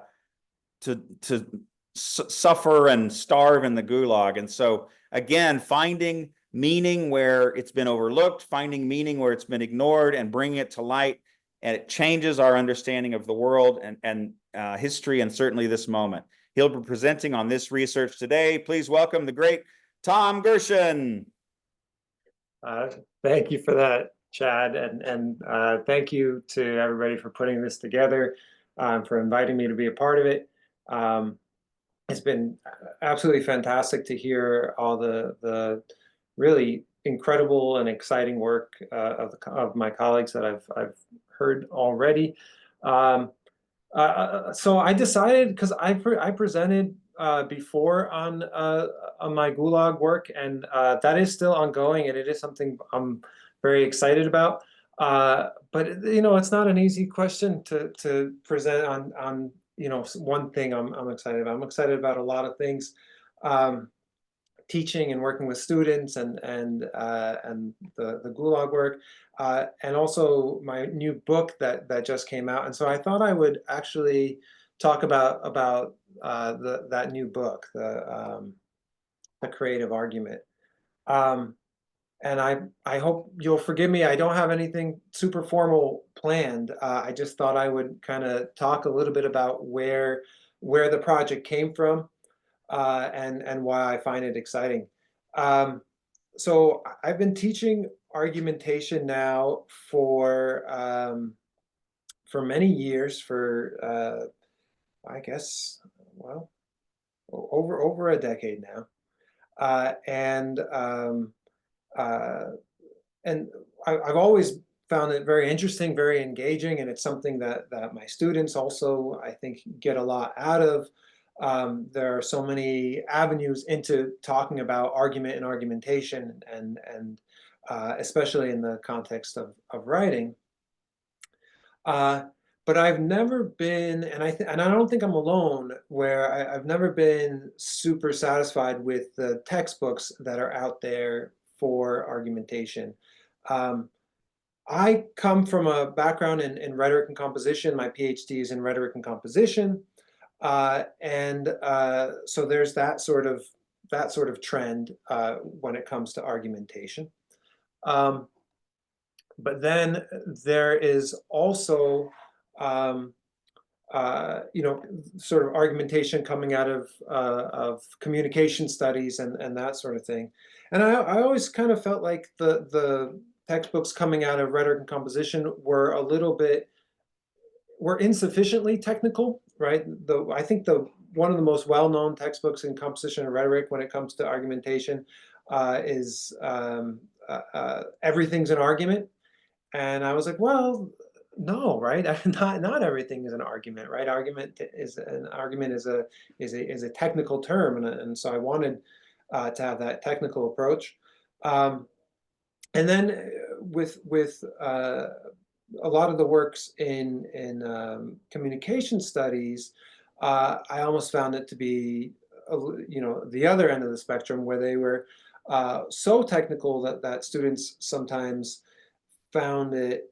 suffer and starve in the Gulag. And so again, finding meaning where it's been overlooked, finding meaning where it's been ignored, and bringing it to light, and it changes our understanding of the world and history, and certainly this moment. He'll be presenting on this research today. Please welcome the great Tom Girshin. Thank you for that, Chad, and thank you to everybody for putting this together, for inviting me to be a part of it. It's been absolutely fantastic to hear all the really incredible and exciting work of my colleagues that I've heard already. So I decided, because I presented before on my Gulag work, and that is still ongoing, and it is something I'm very excited about. But it's not an easy question to present on one thing I'm excited about. I'm excited about a lot of things. Teaching and working with students and the Gulag work, and also my new book that just came out. And so I thought I would actually talk about that new book, the Creative Argument. And I hope you'll forgive me. I don't have anything super formal planned. I just thought I would kind of talk a little bit about where the project came from. And why I find it exciting. so I've been teaching argumentation now for many years, for I guess, well, over a decade now, and I've always found it very interesting, very engaging, and it's something that my students also, I think, get a lot out of. There are so many avenues into talking about argument and argumentation, and especially in the context of writing. But I've never been, and I don't think I'm alone, where I've never been super satisfied with the textbooks that are out there for argumentation. I come from a background in rhetoric and composition. My PhD is in rhetoric and composition, and so there's that sort of trend when it comes to argumentation. But then there is also, you know, sort of argumentation coming out of communication studies and that sort of thing. And I always kind of felt like the textbooks coming out of rhetoric and composition were insufficiently technical, right? I think one of the most well-known textbooks in composition and rhetoric when it comes to argumentation is Everything's an Argument. And I was like, well, no, right? Not everything is an argument, right? Argument is a technical term, and so I wanted to have that technical approach. And then with a lot of the works in communication studies, I almost found it to be, you know, the other end of the spectrum, where they were so technical that students sometimes found it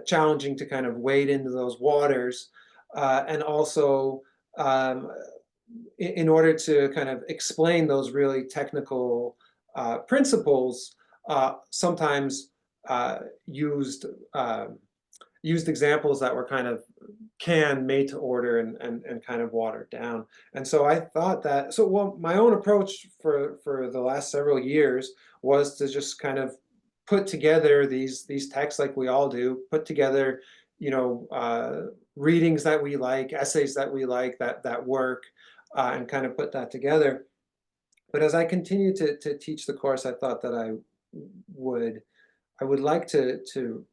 challenging to kind of wade into those waters, and also in order to kind of explain those really technical principles, sometimes used examples that were kind of made to order and kind of watered down. And so I thought that, well, my own approach for the last several years was to just kind of put together these texts, like we all do, put together, you know, readings that we like, essays that we like, that work, and kind of put that together. But as I continued to teach the course, I thought that I would like to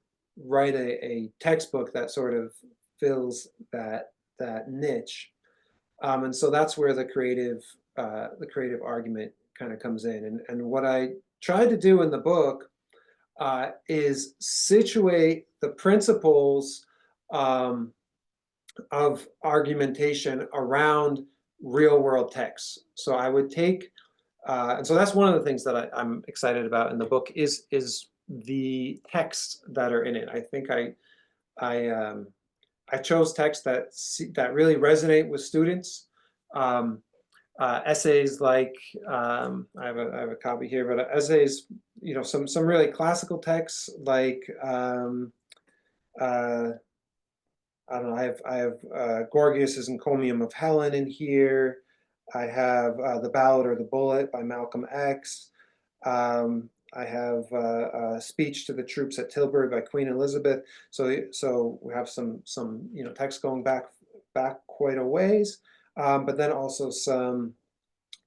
write a textbook that sort of fills that niche, and so that's where the creative argument kind of comes in. And what I tried to do in the book is situate the principles of argumentation around real world texts. So I would take, and so that's one of the things that I'm excited about in the book is the texts that are in it. I think I chose texts that really resonate with students. Essays like, I have a copy here, but essays, you know, some really classical texts like, I don't know, I have Gorgias's Encomium of Helen in here. I have The Ballad or the Bullet by Malcolm X. I have a Speech to the Troops at Tilbury by Queen Elizabeth. So we have some you know, texts going back quite a ways, but then also some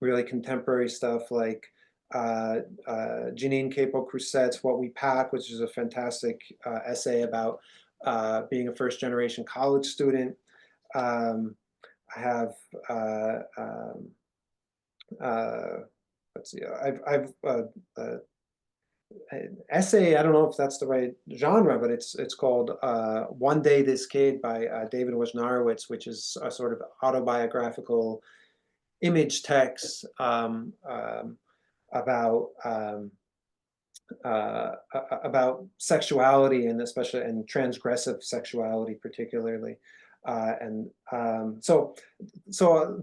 really contemporary stuff like Janine Capo-Cruset's What We Pack, which is a fantastic essay about being a first-generation college student. I have let's see, I've an essay, I don't know if that's the right genre, but it's called One Day This Kid by David Wojnarowicz, which is a sort of autobiographical image text about sexuality, and especially and transgressive sexuality particularly. So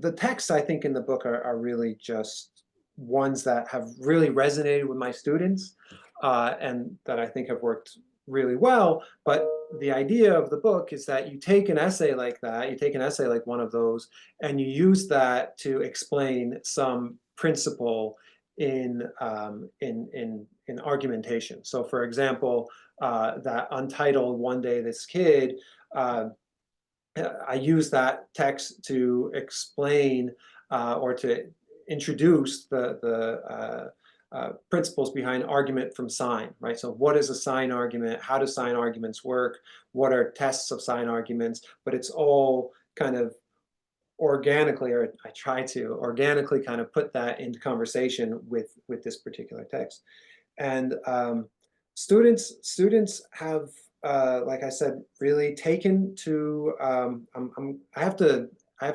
the texts, I think, in the book are really just ones that have really resonated with my students, and that I think have worked really well. But the idea of the book is that you take an essay like that, you take an essay like one of those, and you use that to explain some principle in argumentation. So, for example, that untitled "One Day This Kid," I use that text to explain or to introduce the principles behind argument from sign, right? So what is a sign argument? How do sign arguments work? What are tests of sign arguments? But it's all kind of organically, or I try to organically kind of put that into conversation with this particular text. And students have, like I said, really taken to. I have to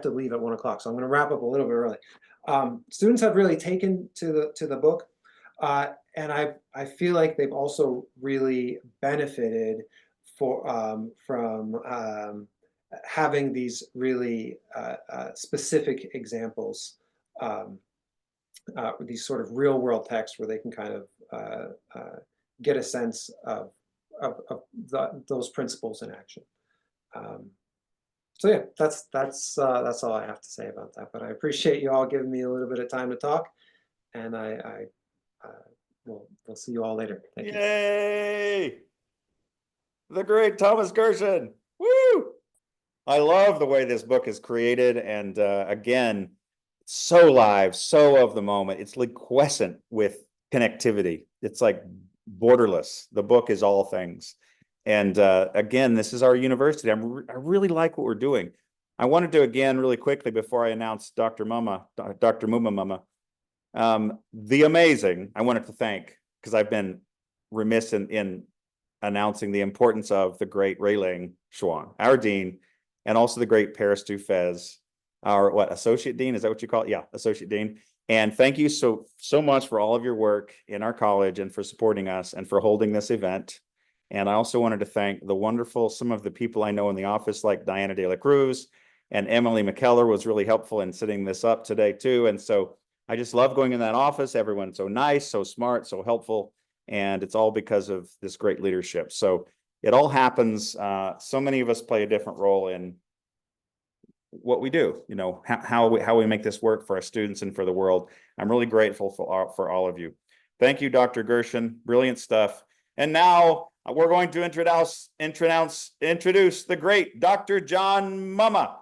leave at 1 o'clock, so I'm going to wrap up a little bit early. Students have really taken to the book, and I feel like they've also really benefited from having these really specific examples, these sort of real world texts where they can kind of get a sense of those principles in action. So yeah, that's all I have to say about that. But I appreciate you all giving me a little bit of time to talk, and we'll see you all later. Thank you. Yay! The great Thomas Girshin. Woo! I love the way this book is created, and again, so live, so of the moment. It's liquescent with connectivity. It's like borderless. The book is all things. And again, this is our university. I really like what we're doing. I wanted to, again, really quickly, before I announce Dr. Mumma, the amazing, I wanted to thank, because I've been remiss in announcing the importance of the great Ray Schwan, our dean, and also the great Perez Dufez, our associate dean, is that what you call it? Yeah, associate dean. And thank you so much for all of your work in our college and for supporting us and for holding this event. And I also wanted to thank the wonderful, some of the people I know in the office, like Diana De La Cruz, and Emily McKellar was really helpful in setting this up today too. And so I just love going in that office. Everyone's so nice, so smart, so helpful. And it's all because of this great leadership. So it all happens. So many of us play a different role in what we do, you know, how we make this work for our students and for the world. I'm really grateful for all of you. Thank you, Dr. Girshin. Brilliant stuff. And now we're going to introduce the great Dr. John Mumma.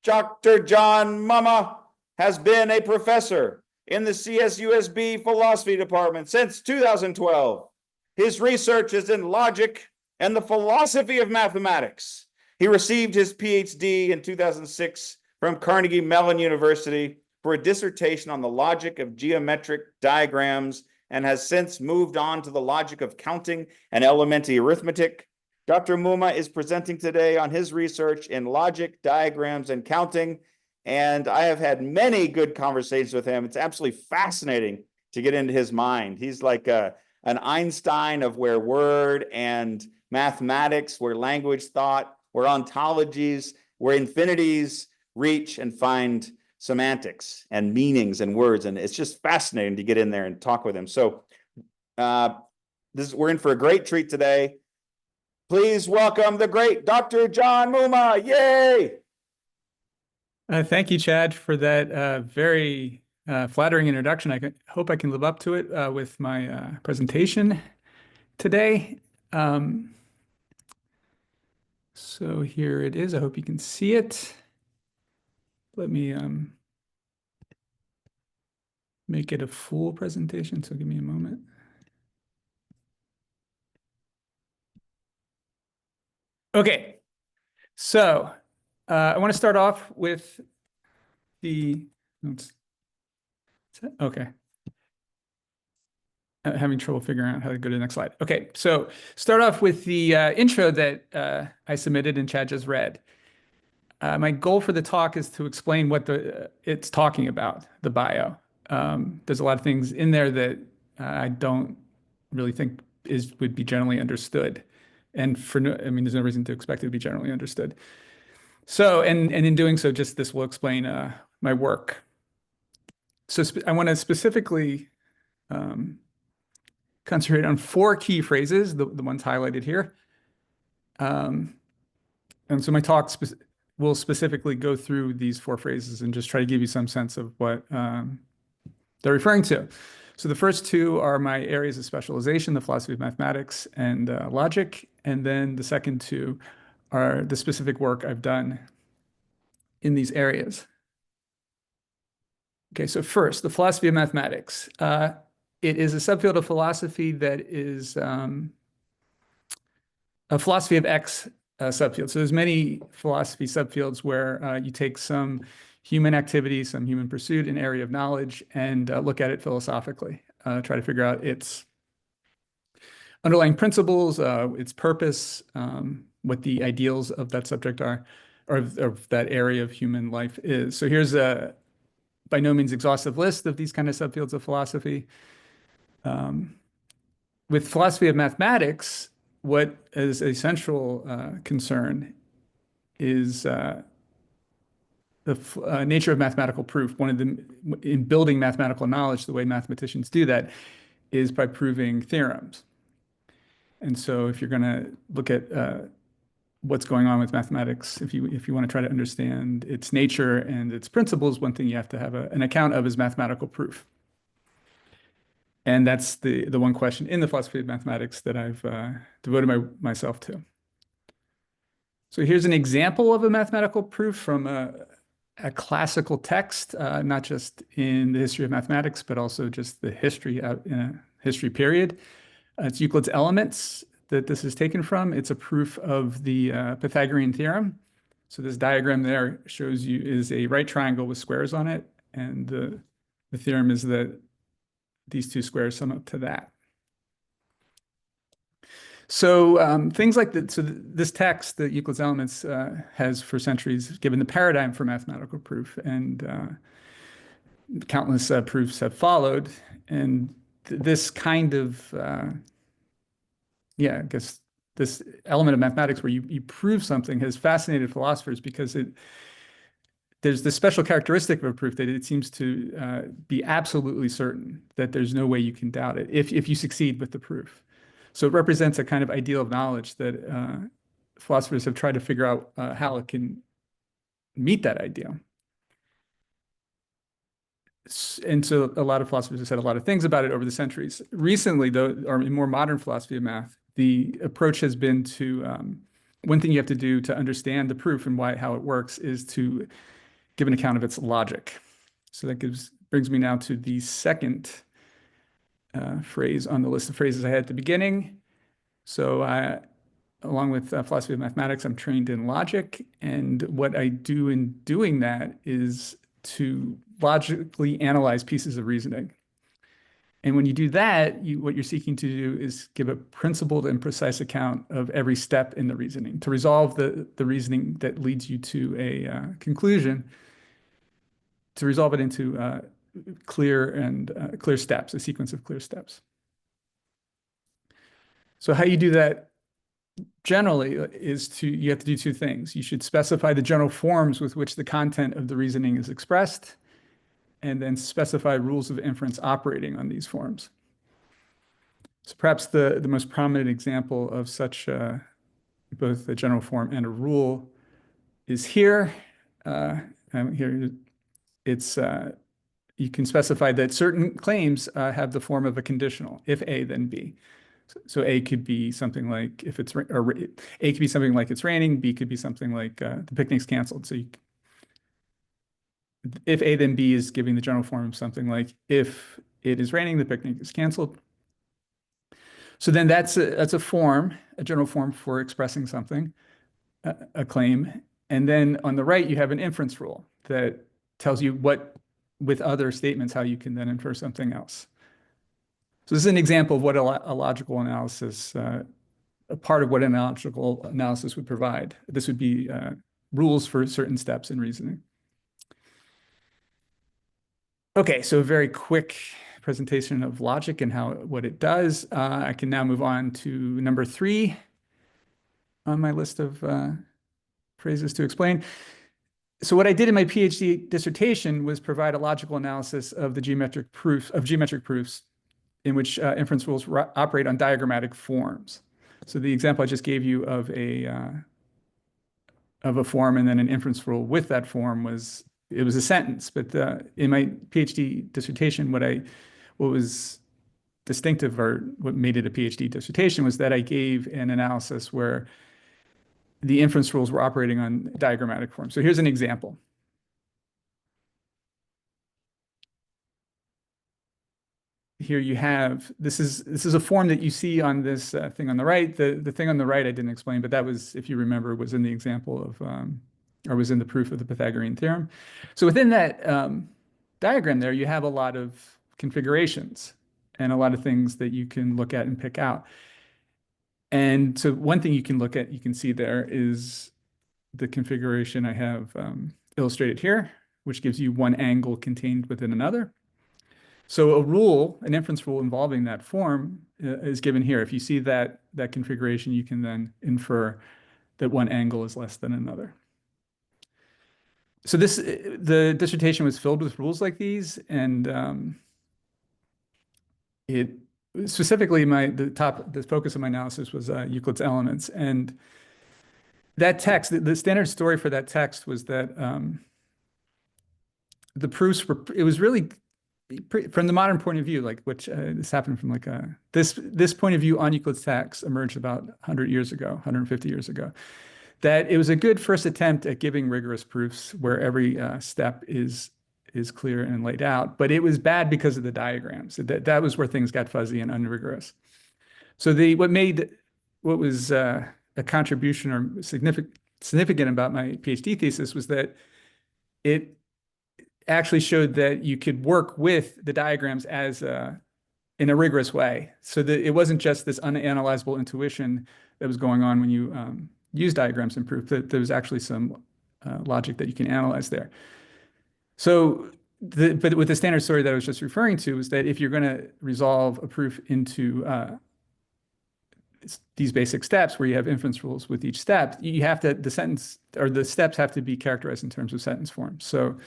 Dr. John Mumma has been a professor in the CSUSB philosophy department since 2012. His research is in logic and the philosophy of mathematics. He received his PhD in 2006 from Carnegie Mellon University for a dissertation on the logic of geometric diagrams and has since moved on to the logic of counting and elementary arithmetic. Dr. Mumma is presenting today on his research in logic, diagrams, and counting, and I have had many good conversations with him. It's absolutely fascinating to get into his mind. He's like an Einstein of where word and mathematics, where language thought, where ontologies, where infinities reach and find semantics and meanings and words. And it's just fascinating to get in there and talk with him. So we're in for a great treat today. Please welcome the great Dr. John Mumma. Yay! Thank you, Chad, for that very flattering introduction. I hope I can live up to it with my presentation today. So here it is. I hope you can see it. Let me make it a full presentation, so give me a moment. Okay, so I want to start off with the, okay. Having trouble figuring out how to go to the next slide. Okay, so start off with the intro that I submitted and Chad just read. My goal for the talk is to explain what it's talking about, the bio. There's a lot of things in there that I don't really think would be generally understood. And there's no reason to expect it to be generally understood. So, and in doing so, just this will explain my work. So I want to specifically concentrate on 4 key phrases, the ones highlighted here. And so my talk will specifically go through these 4 phrases and just try to give you some sense of what they're referring to. So the first two are my areas of specialization, the philosophy of mathematics and logic. And then the second two are the specific work I've done in these areas. Okay, so first, the philosophy of mathematics. It is a subfield of philosophy that is a philosophy of X subfield. So there's many philosophy subfields where you take some human activity, some human pursuit, an area of knowledge, and look at it philosophically, try to figure out its underlying principles, its purpose, what the ideals of that subject are, or of that area of human life is. So here's a by no means exhaustive list of these kind of subfields of philosophy. With philosophy of mathematics, what is a central concern is the nature of mathematical proof. One of the, in building mathematical knowledge, the way mathematicians do that is by proving theorems. And so if you're going to look at what's going on with mathematics, if you want to try to understand its nature and its principles, one thing you have to have an account of is mathematical proof. And that's the one question in the philosophy of mathematics that I've devoted myself to. So here's an example of a mathematical proof from a classical text, not just in the history of mathematics, but also just the history in a history period. It's Euclid's Elements that this is taken from. It's a proof of the Pythagorean theorem. So this diagram there shows you is a right triangle with squares on it. And the theorem is that these two squares sum up to that. So things like that. So this text, the Euclid's Elements, has for centuries given the paradigm for mathematical proof, and countless proofs have followed. And this kind of, I guess this element of mathematics where you prove something has fascinated philosophers because there's this special characteristic of a proof that it seems to be absolutely certain that there's no way you can doubt it if you succeed with the proof. So it represents a kind of ideal of knowledge that philosophers have tried to figure out how it can meet that ideal. And so a lot of philosophers have said a lot of things about it over the centuries. Recently, though, or in more modern philosophy of math, the approach has been to, one thing you have to do to understand the proof and how it works is to give an account of its logic. So that brings me now to the second phrase on the list of phrases I had at the beginning. So along with philosophy of mathematics, I'm trained in logic. And what I do in doing that is to logically analyze pieces of reasoning. And when you do that, what you're seeking to do is give a principled and precise account of every step in the reasoning to resolve the reasoning that leads you to a conclusion, to resolve it into clear steps, a sequence of clear steps. So how you do that generally is you have to do two things. You should specify the general forms with which the content of the reasoning is expressed, and then specify rules of inference operating on these forms. So perhaps the most prominent example of such both a general form and a rule is here. Here it's you can specify that certain claims have the form of a conditional. If A, then B. So A could be something like A could be something like it's raining. B could be something like the picnic's canceled. So if A, then B is giving the general form of something like if it is raining, the picnic is canceled. So then that's a form, a general form for expressing something, a claim. And then on the right, you have an inference rule that tells you with other statements, how you can then infer something else. So this is an example of what a logical analysis, a part of what an logical analysis would provide. This would be rules for certain steps in reasoning. Okay, so a very quick presentation of logic and what it does. I can now move on to number 3 on my list of phrases to explain. So what I did in my PhD dissertation was provide a logical analysis of the geometric proofs in which inference rules operate on diagrammatic forms. So the example I just gave you of a form and then an inference rule with that form was it was a sentence, but in my PhD dissertation, what was distinctive, or what made it a PhD dissertation, was that I gave an analysis where the inference rules were operating on diagrammatic form. So here's an example. Here you have, this is a form that you see on this thing on the right. The thing on the right I didn't explain, but that was, if you remember, was in the example of, or was in the proof of the Pythagorean theorem. So within that diagram there, you have a lot of configurations and a lot of things that you can look at and pick out. And so one thing you can look at, you can see there, is the configuration I have illustrated here, which gives you one angle contained within another. So a rule, an inference rule involving that form is given here. If you see that configuration, you can then infer that one angle is less than another. So the dissertation was filled with rules like these, and it specifically the focus of my analysis was Euclid's Elements. And that text, the standard story for that text was that the proofs were, it was really, from the modern point of view, like, which this happened from like this point of view on Euclid's text emerged about 100 years ago, 150 years ago, that it was a good first attempt at giving rigorous proofs where every step is clear and laid out, but it was bad because of the diagrams. That was where things got fuzzy and unrigorous. So what was a contribution or significant about my PhD thesis was that it actually showed that you could work with the diagrams as in a rigorous way, so that it wasn't just this unanalyzable intuition that was going on when you use diagrams in proof, that there was actually some logic that you can analyze there. So, but with the standard story that I was just referring to, is that if you're going to resolve a proof into these basic steps where you have inference rules with each step, you have to, the steps have to be characterized in terms of sentence form. So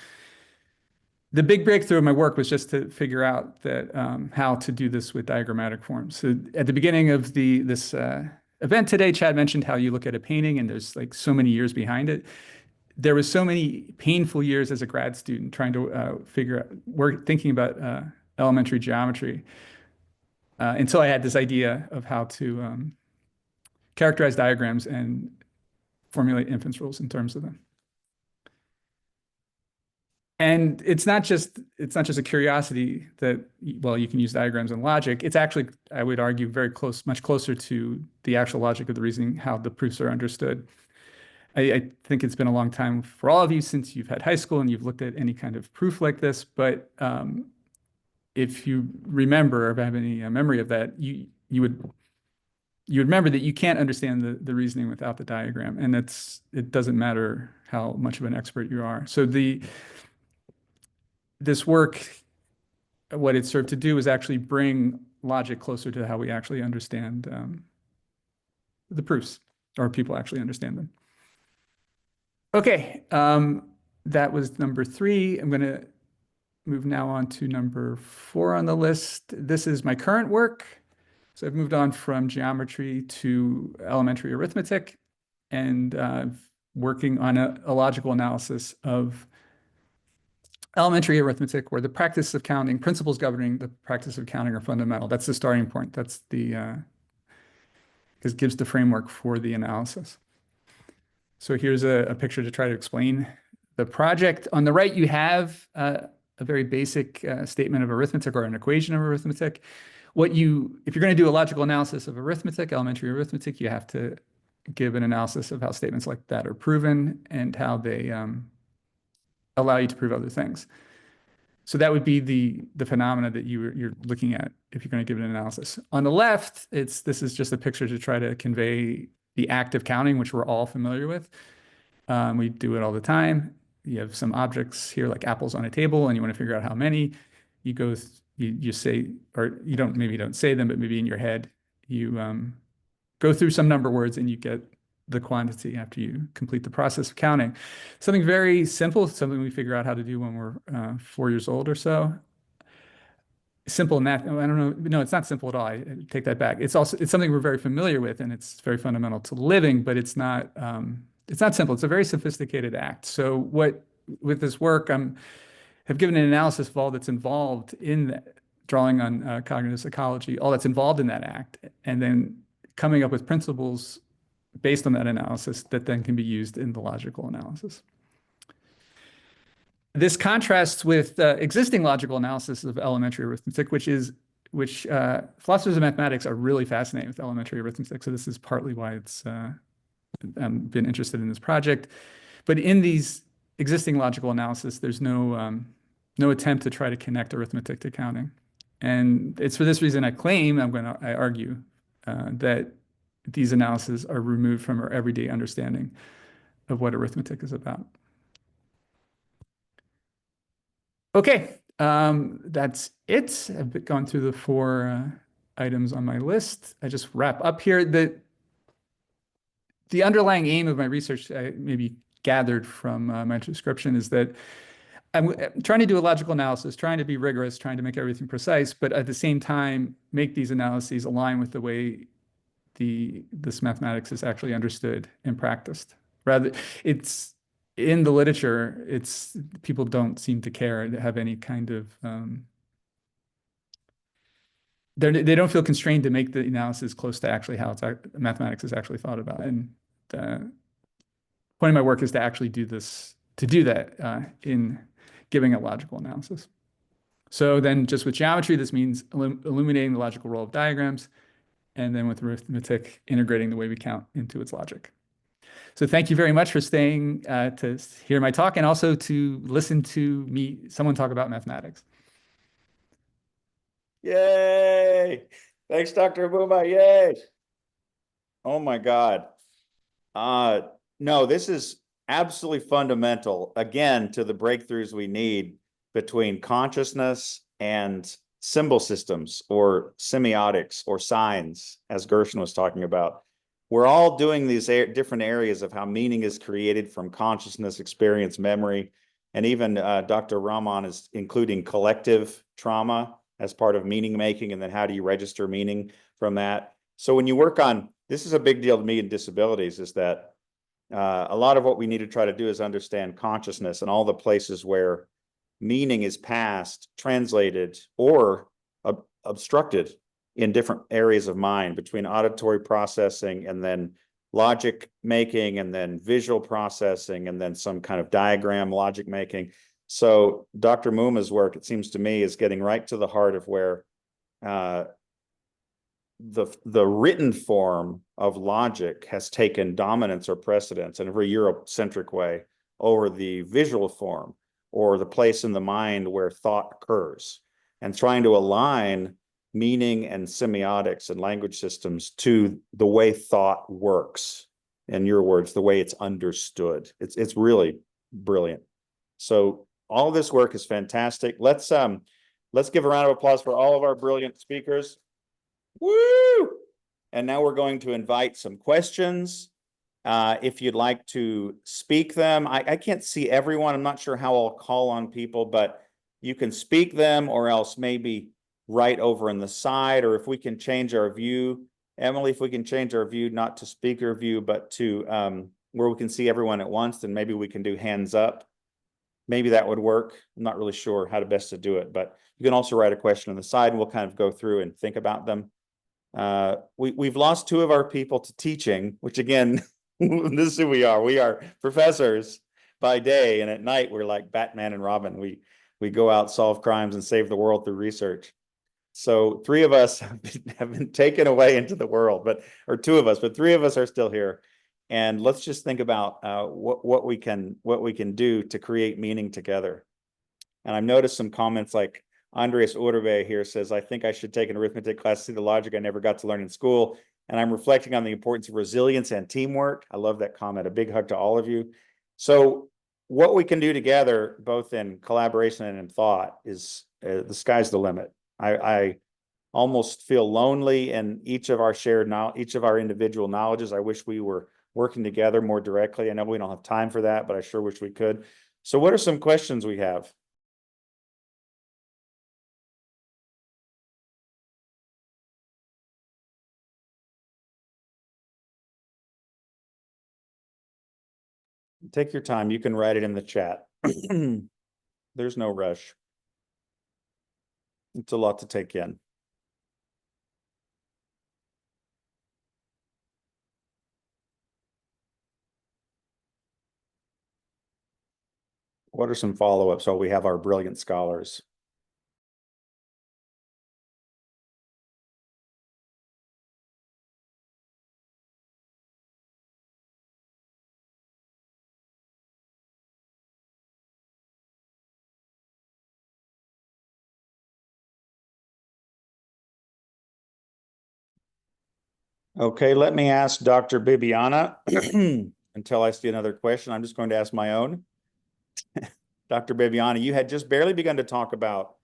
the big breakthrough of my work was just to figure out that how to do this with diagrammatic forms. So at the beginning of this event today, Chad mentioned how you look at a painting and there's like so many years behind it. There was so many painful years as a grad student trying to thinking about elementary geometry until I had this idea of how to characterize diagrams and formulate inference rules in terms of them. And it's not just a curiosity that, well, you can use diagrams and logic. It's actually, I would argue, much closer to the actual logic of the reasoning, how the proofs are understood. I think it's been a long time for all of you since you've had high school and you've looked at any kind of proof like this. But if you remember, or have any memory of that, you would remember that you can't understand the reasoning without the diagram, and it doesn't matter how much of an expert you are. So this work, what it served to do is actually bring logic closer to how we actually understand the proofs, or people actually understand them. Okay, that was number 3. I'm going to move now on to number 4 on the list. This is my current work. So I've moved on from geometry to elementary arithmetic, and working on a logical analysis of elementary arithmetic, where the practice of counting, principles governing the practice of counting, are fundamental. That's the starting point. That's because it gives the framework for the analysis. So here's a picture to try to explain the project. On the right, you have a very basic statement of arithmetic, or an equation of arithmetic. If you're going to do a logical analysis of arithmetic, elementary arithmetic, you have to give an analysis of how statements like that are proven and how they allow you to prove other things. So that would be the phenomena that you're looking at if you're going to give an analysis. On the left, this is just a picture to try to convey the act of counting, which we're all familiar with. We do it all the time. You have some objects here, like apples on a table, and you want to figure out how many. You say, or maybe you don't say them, but maybe in your head, you go through some number words and you get the quantity after you complete the process of counting. Something very simple, something we figure out how to do when we're 4 years old or so. Simple math. I don't know. No, it's not simple at all. I take that back. It's something we're very familiar with, and it's very fundamental to living, but it's not simple. It's a very sophisticated act. So what with this work, have given an analysis of all that's involved in that, drawing on cognitive psychology, all that's involved in that act, and then coming up with principles based on that analysis that then can be used in the logical analysis. This contrasts with existing logical analysis of elementary arithmetic, which philosophers of mathematics are really fascinated with elementary arithmetic. So this is partly why it's been interested in this project. But in these existing logical analysis, there's no attempt to try to connect arithmetic to counting. And it's for this reason I argue that these analyses are removed from our everyday understanding of what arithmetic is about. Okay, that's it. I've gone through the 4 items on my list. I just wrap up here. The underlying aim of my research, I maybe gathered from my description, is that I'm trying to do a logical analysis, trying to be rigorous, trying to make everything precise, but at the same time, make these analyses align with the way this mathematics is actually understood and practiced. Rather, it's in the literature, people don't seem to care, to have any kind of, they don't feel constrained to make the analysis close to actually how mathematics is actually thought about. And the point of my work is to actually do that in giving a logical analysis. So then just with geometry, this means illuminating the logical role of diagrams, and then with arithmetic, integrating the way we count into its logic. So thank you very much for staying to hear my talk, and also to listen to someone talk about mathematics. Yay! Thanks, Dr. Mumma. Yay! Oh my God. No, this is absolutely fundamental, again, to the breakthroughs we need between consciousness and symbol systems, or semiotics, or signs, as Girshin was talking about. We're all doing these different areas of how meaning is created from consciousness, experience, memory, and even Dr. Rahman is including collective trauma as part of meaning making, and then how do you register meaning from that? So when you work on, this is a big deal to me in disabilities, is that a lot of what we need to try to do is understand consciousness and all the places where meaning is passed, translated, or obstructed in different areas of mind, between auditory processing and then logic making, and then visual processing, and then some kind of diagram logic making. So Dr. Mumma's work, it seems to me, is getting right to the heart of where the written form of logic has taken dominance or precedence in a very Eurocentric way over the visual form, or the place in the mind where thought occurs, and trying to align meaning and semiotics and language systems to the way thought works. In your words, the way it's understood. It's really brilliant. So all this work is fantastic. Let's give a round of applause for all of our brilliant speakers. Woo! And now we're going to invite some questions. If you'd like to speak them, I can't see everyone. I'm not sure how I'll call on people, but you can speak them, or else maybe right over in the side, or if we can change our view, Emily, if we can change our view, not to speaker view, but to where we can see everyone at once, then maybe we can do hands up. Maybe that would work. I'm not really sure how to best to do it, but you can also write a question on the side, and we'll kind of go through and think about them. We've lost 2 of our people to teaching, which again, this is who we are. We are professors by day, and at night we're like Batman and Robin. We go out, solve crimes, and save the world through research. So 3 of us have been taken away into the world, or 2 of us, but 3 of us are still here. And let's just think about what we can do to create meaning together. And I've noticed some comments like Andres Urbe here says, I think I should take an arithmetic class to see the logic I never got to learn in school. And I'm reflecting on the importance of resilience and teamwork. I love that comment. A big hug to all of you. So what we can do together, both in collaboration and in thought, is the sky's the limit. I almost feel lonely in each of our each of our individual knowledges. I wish we were working together more directly. I know we don't have time for that, but I sure wish we could. So what are some questions we have? Take your time. You can write it in the chat. There's no rush. It's a lot to take in. What are some follow-ups? So we have our brilliant scholars. Okay, let me ask Dr. Bibiana until I see another question. I'm just going to ask my own. Dr. Bibiana, you had just barely begun to talk about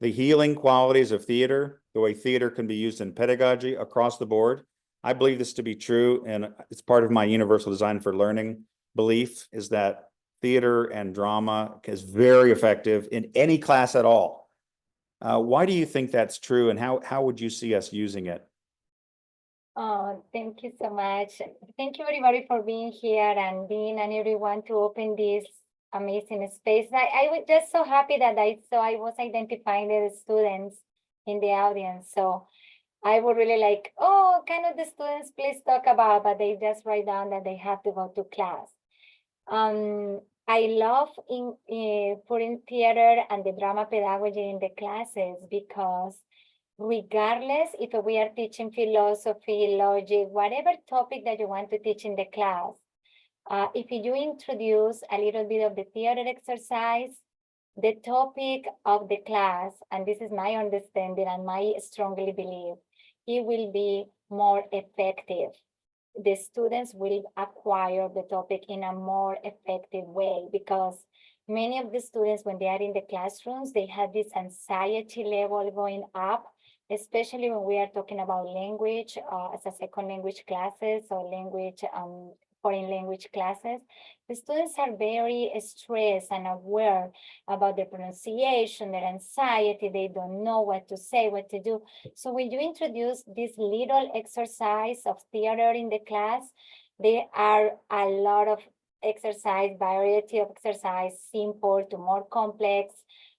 the healing qualities of theater, the way theater can be used in pedagogy across the board. I believe this to be true, and it's part of my universal design for learning belief is that theater and drama is very effective in any class at all. Why do you think that's true, and how would you see us using it? Oh, thank you so much. Thank you everybody for being here and everyone to open this amazing space. I was just so happy that I was identifying the students in the audience. So I would really like, oh, can the students please talk about, but they just write down that they have to go to class. I love putting theater and the drama pedagogy in the classes because regardless if we are teaching philosophy, logic, whatever topic that you want to teach in the class, if you introduce a little bit of the theater exercise, the topic of the class, and this is my understanding and I strongly believe, it will be more effective. The students will acquire the topic in a more effective way because many of the students, when they are in the classrooms, they have this anxiety level going up, especially when we are talking about language as a second language classes or language, foreign language classes. The students are very stressed and aware about the pronunciation, their anxiety, they don't know what to say, what to do. So when you introduce this little exercise of theater in the class, there are a lot of exercise, variety of exercise, simple to more complex,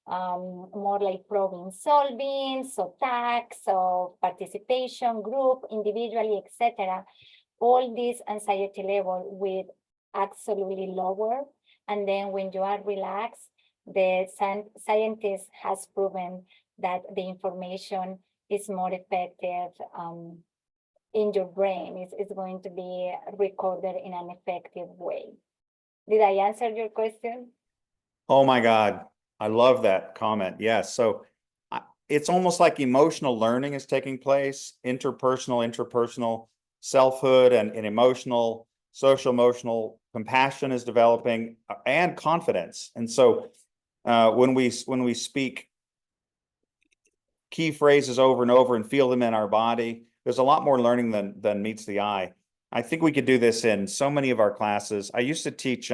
more like problem solving, so tasks, so participation, group, individually, etc. All this anxiety level with absolutely lower. And then when you are relaxed, the scientist has proven that the information is more effective in your brain. It's going to be recorded in an effective way. Did I answer your question? Oh my God, I love that comment. Yes, so it's almost like emotional learning is taking place, interpersonal, selfhood and emotional, social emotional compassion is developing and confidence. And so when we speak key phrases over and over and feel them in our body, there's a lot more learning than meets the eye. I think we could do this in so many of our classes. I used to teach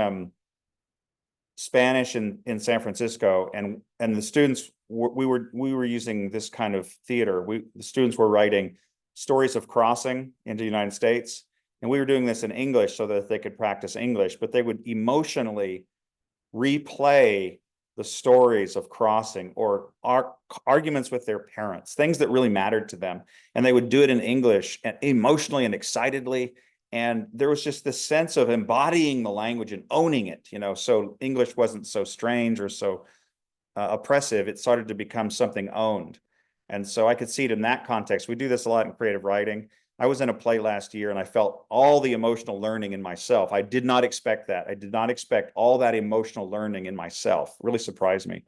Spanish in San Francisco, and the students we were using this kind of theater. The students were writing stories of crossing into the United States, and we were doing this in English so that they could practice English, but they would emotionally replay the stories of crossing or arguments with their parents, things that really mattered to them, and they would do it in English and emotionally and excitedly. And there was just this sense of embodying the language and owning it, so English wasn't so strange or so oppressive. It started to become something owned. And so I could see it in that context. We do this a lot in creative writing. I was in a play last year and I felt all the emotional learning in myself. I did not expect that. I did not expect all that emotional learning in myself. It really surprised me.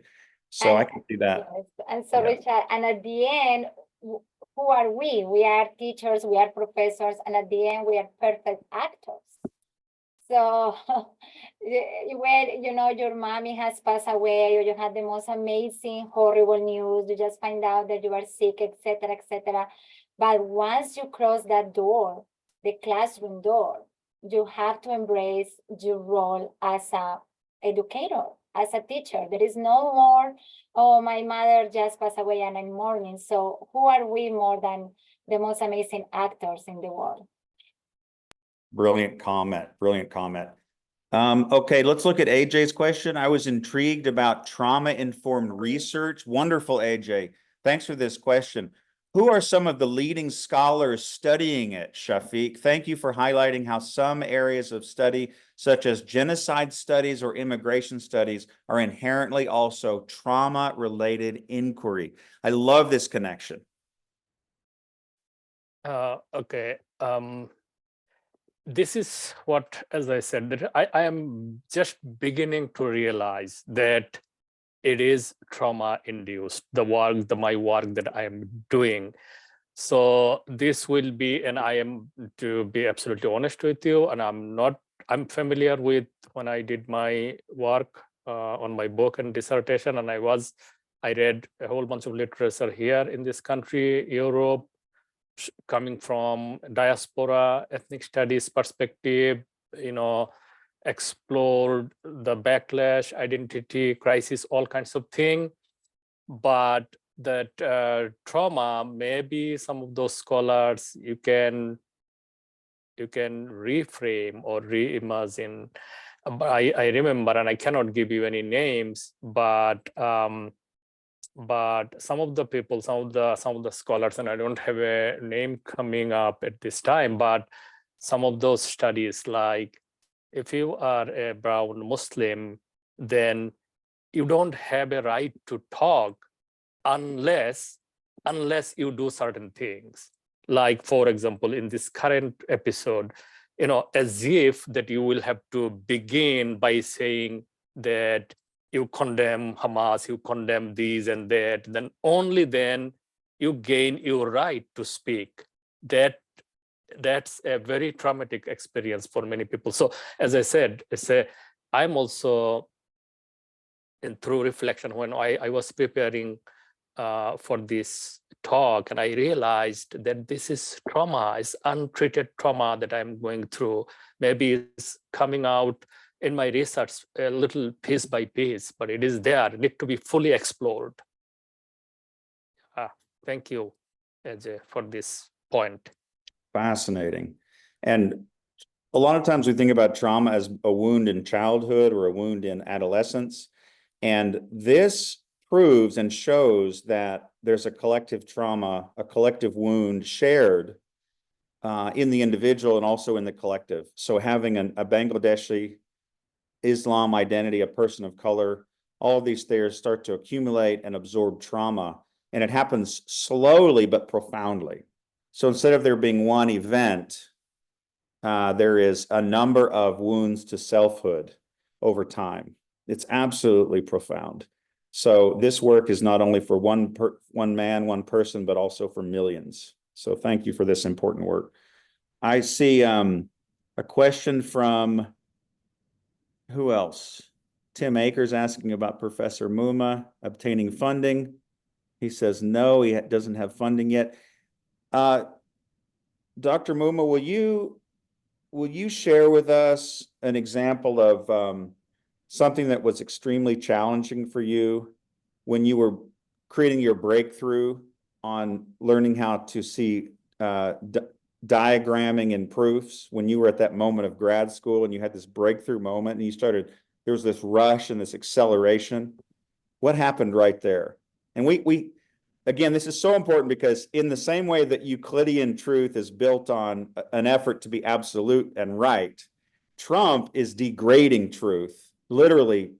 So I can see that. Yes. And so, yeah. Richard, and at the end, who are we? We are teachers, we are professors, and at the end, we are perfect actors. So when, your mommy has passed away, or you had the most amazing, horrible news, you just find out that you are sick, etc., etc. But once you cross that door, the classroom door, you have to embrace your role as an educator, as a teacher. There is no more, oh, my mother just passed away and I'm mourning. So who are we more than the most amazing actors in the world? Brilliant comment. Brilliant comment. Okay, let's look at AJ's question. I was intrigued about trauma-informed research. Wonderful, AJ. Thanks for this question. Who are some of the leading scholars studying it, Shafiq? Thank you for highlighting how some areas of study, such as genocide studies or immigration studies, are inherently also trauma-related inquiry. I love this connection. Okay. This is what, as I said, that I am just beginning to realize that it is trauma induced, my work that I am doing. So this will be, and I am, to be absolutely honest with you, and I'm familiar with when I did my work on my book and dissertation, and I read a whole bunch of literature here in this country, Europe, coming from diaspora, ethnic studies perspective, explored the backlash, identity crisis, all kinds of things. But that trauma, maybe some of those scholars you can reframe or reimagine. But I remember, and I cannot give you any names, but some of the people, some of the scholars, and I don't have a name coming up at this time, but some of those studies, like if you are a brown Muslim, then you don't have a right to talk unless you do certain things. Like, for example, in this current episode, as if that you will have to begin by saying that you condemn Hamas, you condemn these and that, then only then you gain your right to speak. That's a very traumatic experience for many people. So as I said, I'm also, and through reflection, when I was preparing for this talk, and I realized that this is trauma, is untreated trauma that I'm going through. Maybe it's coming out in my research a little piece by piece, but it is there, it needs to be fully explored. Thank you, Ajay, for this point. Fascinating. And a lot of times we think about trauma as a wound in childhood or a wound in adolescence. And this proves and shows that there's a collective trauma, a collective wound shared in the individual and also in the collective. So having a Bangladeshi Islam identity, a person of color, all of these things start to accumulate and absorb trauma. And it happens slowly but profoundly. So instead of there being one event, there is a number of wounds to selfhood over time. It's absolutely profound. So this work is not only for one man, one person, but also for millions. So thank you for this important work. I see a question from who else? Tim Akers asking about Professor Mumma obtaining funding. He says no, he doesn't have funding yet. Dr. Mumma, will you share with us an example of something that was extremely challenging for you when you were creating your breakthrough on learning how to see diagramming in proofs, when you were at that moment of grad school and you had this breakthrough moment and there was this rush and this acceleration? What happened right there? And again, this is so important because in the same way that Euclidean truth is built on an effort to be absolute and right, Trump is degrading truth, literally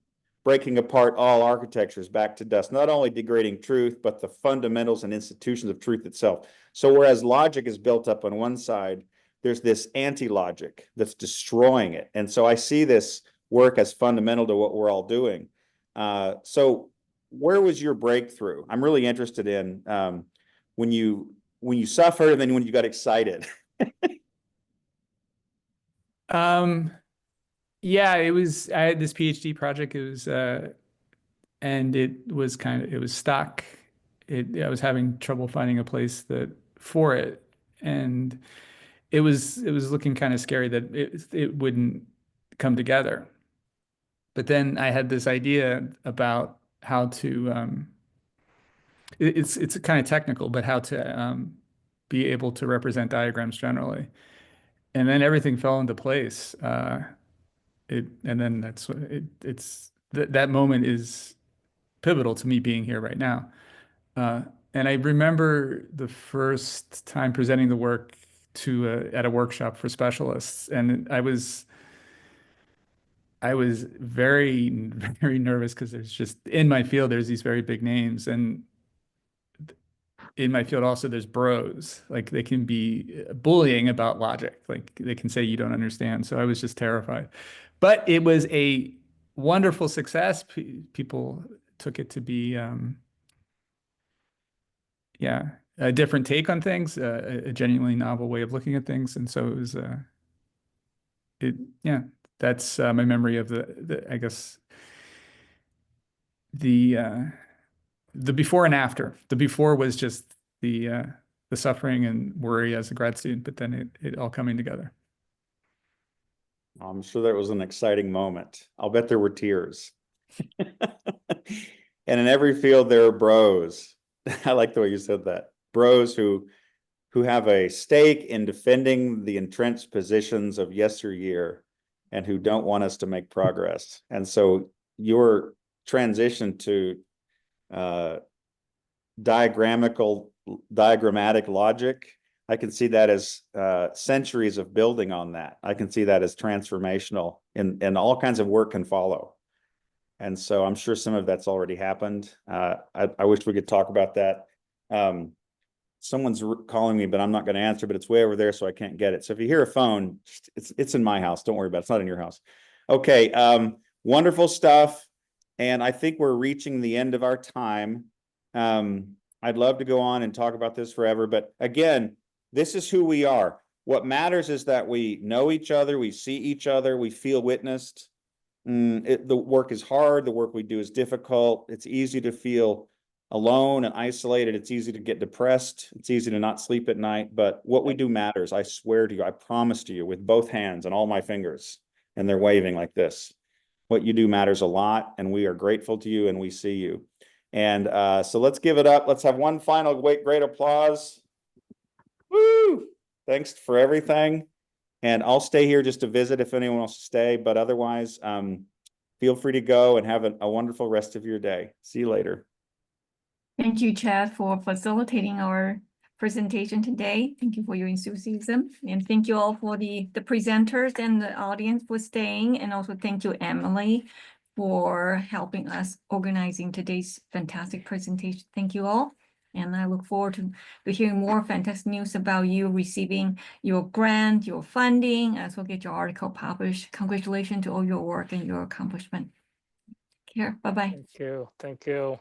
breaking apart all architectures back to dust, not only degrading truth, but the fundamentals and institutions of truth itself. So whereas logic is built up on one side, there's this anti-logic that's destroying it. And so I see this work as fundamental to what we're all doing. So where was your breakthrough? I'm really interested in when you suffered and then when you got excited. Yeah, I had this PhD project. It was and it was stuck. I was having trouble finding a place for it, and it was looking kind of scary that it wouldn't come together. But then I had this idea about how to it's kind of technical, but how to be able to represent diagrams generally. And then everything fell into place. and then that's what that moment is pivotal to me being here right now. And I remember the first time presenting the work at a workshop for specialists, and I was very, very nervous because there's just, in my field, there's these very big names, and in my field also there's bros, like they can be bullying about logic, like they can say you don't understand. So I was just terrified, but it was a wonderful success. People took it to be yeah, a different take on things, a genuinely novel way of looking at things. And so it was yeah, that's my memory of the I guess the before and after. The before was just the suffering and worry as a grad student, but then it all coming together. I'm sure that was an exciting moment. I'll bet there were tears. And in every field there are bros. I like the way you said that. Bros who have a stake in defending the entrenched positions of yesteryear and who don't want us to make progress. And so your transition to diagrammatic logic, I can see that as centuries of building on that. I can see that as transformational, and all kinds of work can follow. And so I'm sure some of that's already happened. I wish we could talk about that. Someone's calling me, but I'm not going to answer, but it's way over there, so I can't get it. So if you hear a phone, it's in my house. Don't worry about it. It's not in your house. Okay. Wonderful stuff. And I think we're reaching the end of our time. I'd love to go on and talk about this forever, but again, this is who we are. What matters is that we know each other, we see each other, we feel witnessed. The work is hard, the work we do is difficult. It's easy to feel alone and isolated. It's easy to get depressed. It's easy to not sleep at night, but what we do matters. I swear to you, I promise to you with both hands and all my fingers, and they're waving like this. What you do matters a lot, and we are grateful to you, and we see you. And so let's give it up. Let's have one final great applause. Woo! Thanks for everything. And I'll stay here just to visit if anyone wants to stay, but otherwise, feel free to go and have a wonderful rest of your day. See you later. Thank you, Chad, for facilitating our presentation today. Thank you for your enthusiasm. And thank you all for the presenters and the audience for staying. And also thank you, Emily, for helping us organizing today's fantastic presentation. Thank you all. And I look forward to hearing more fantastic news about you receiving your grant, your funding, as well get your article published. Congratulations to all your work and your accomplishment. Take care. Bye-bye. Thank you. Thank you.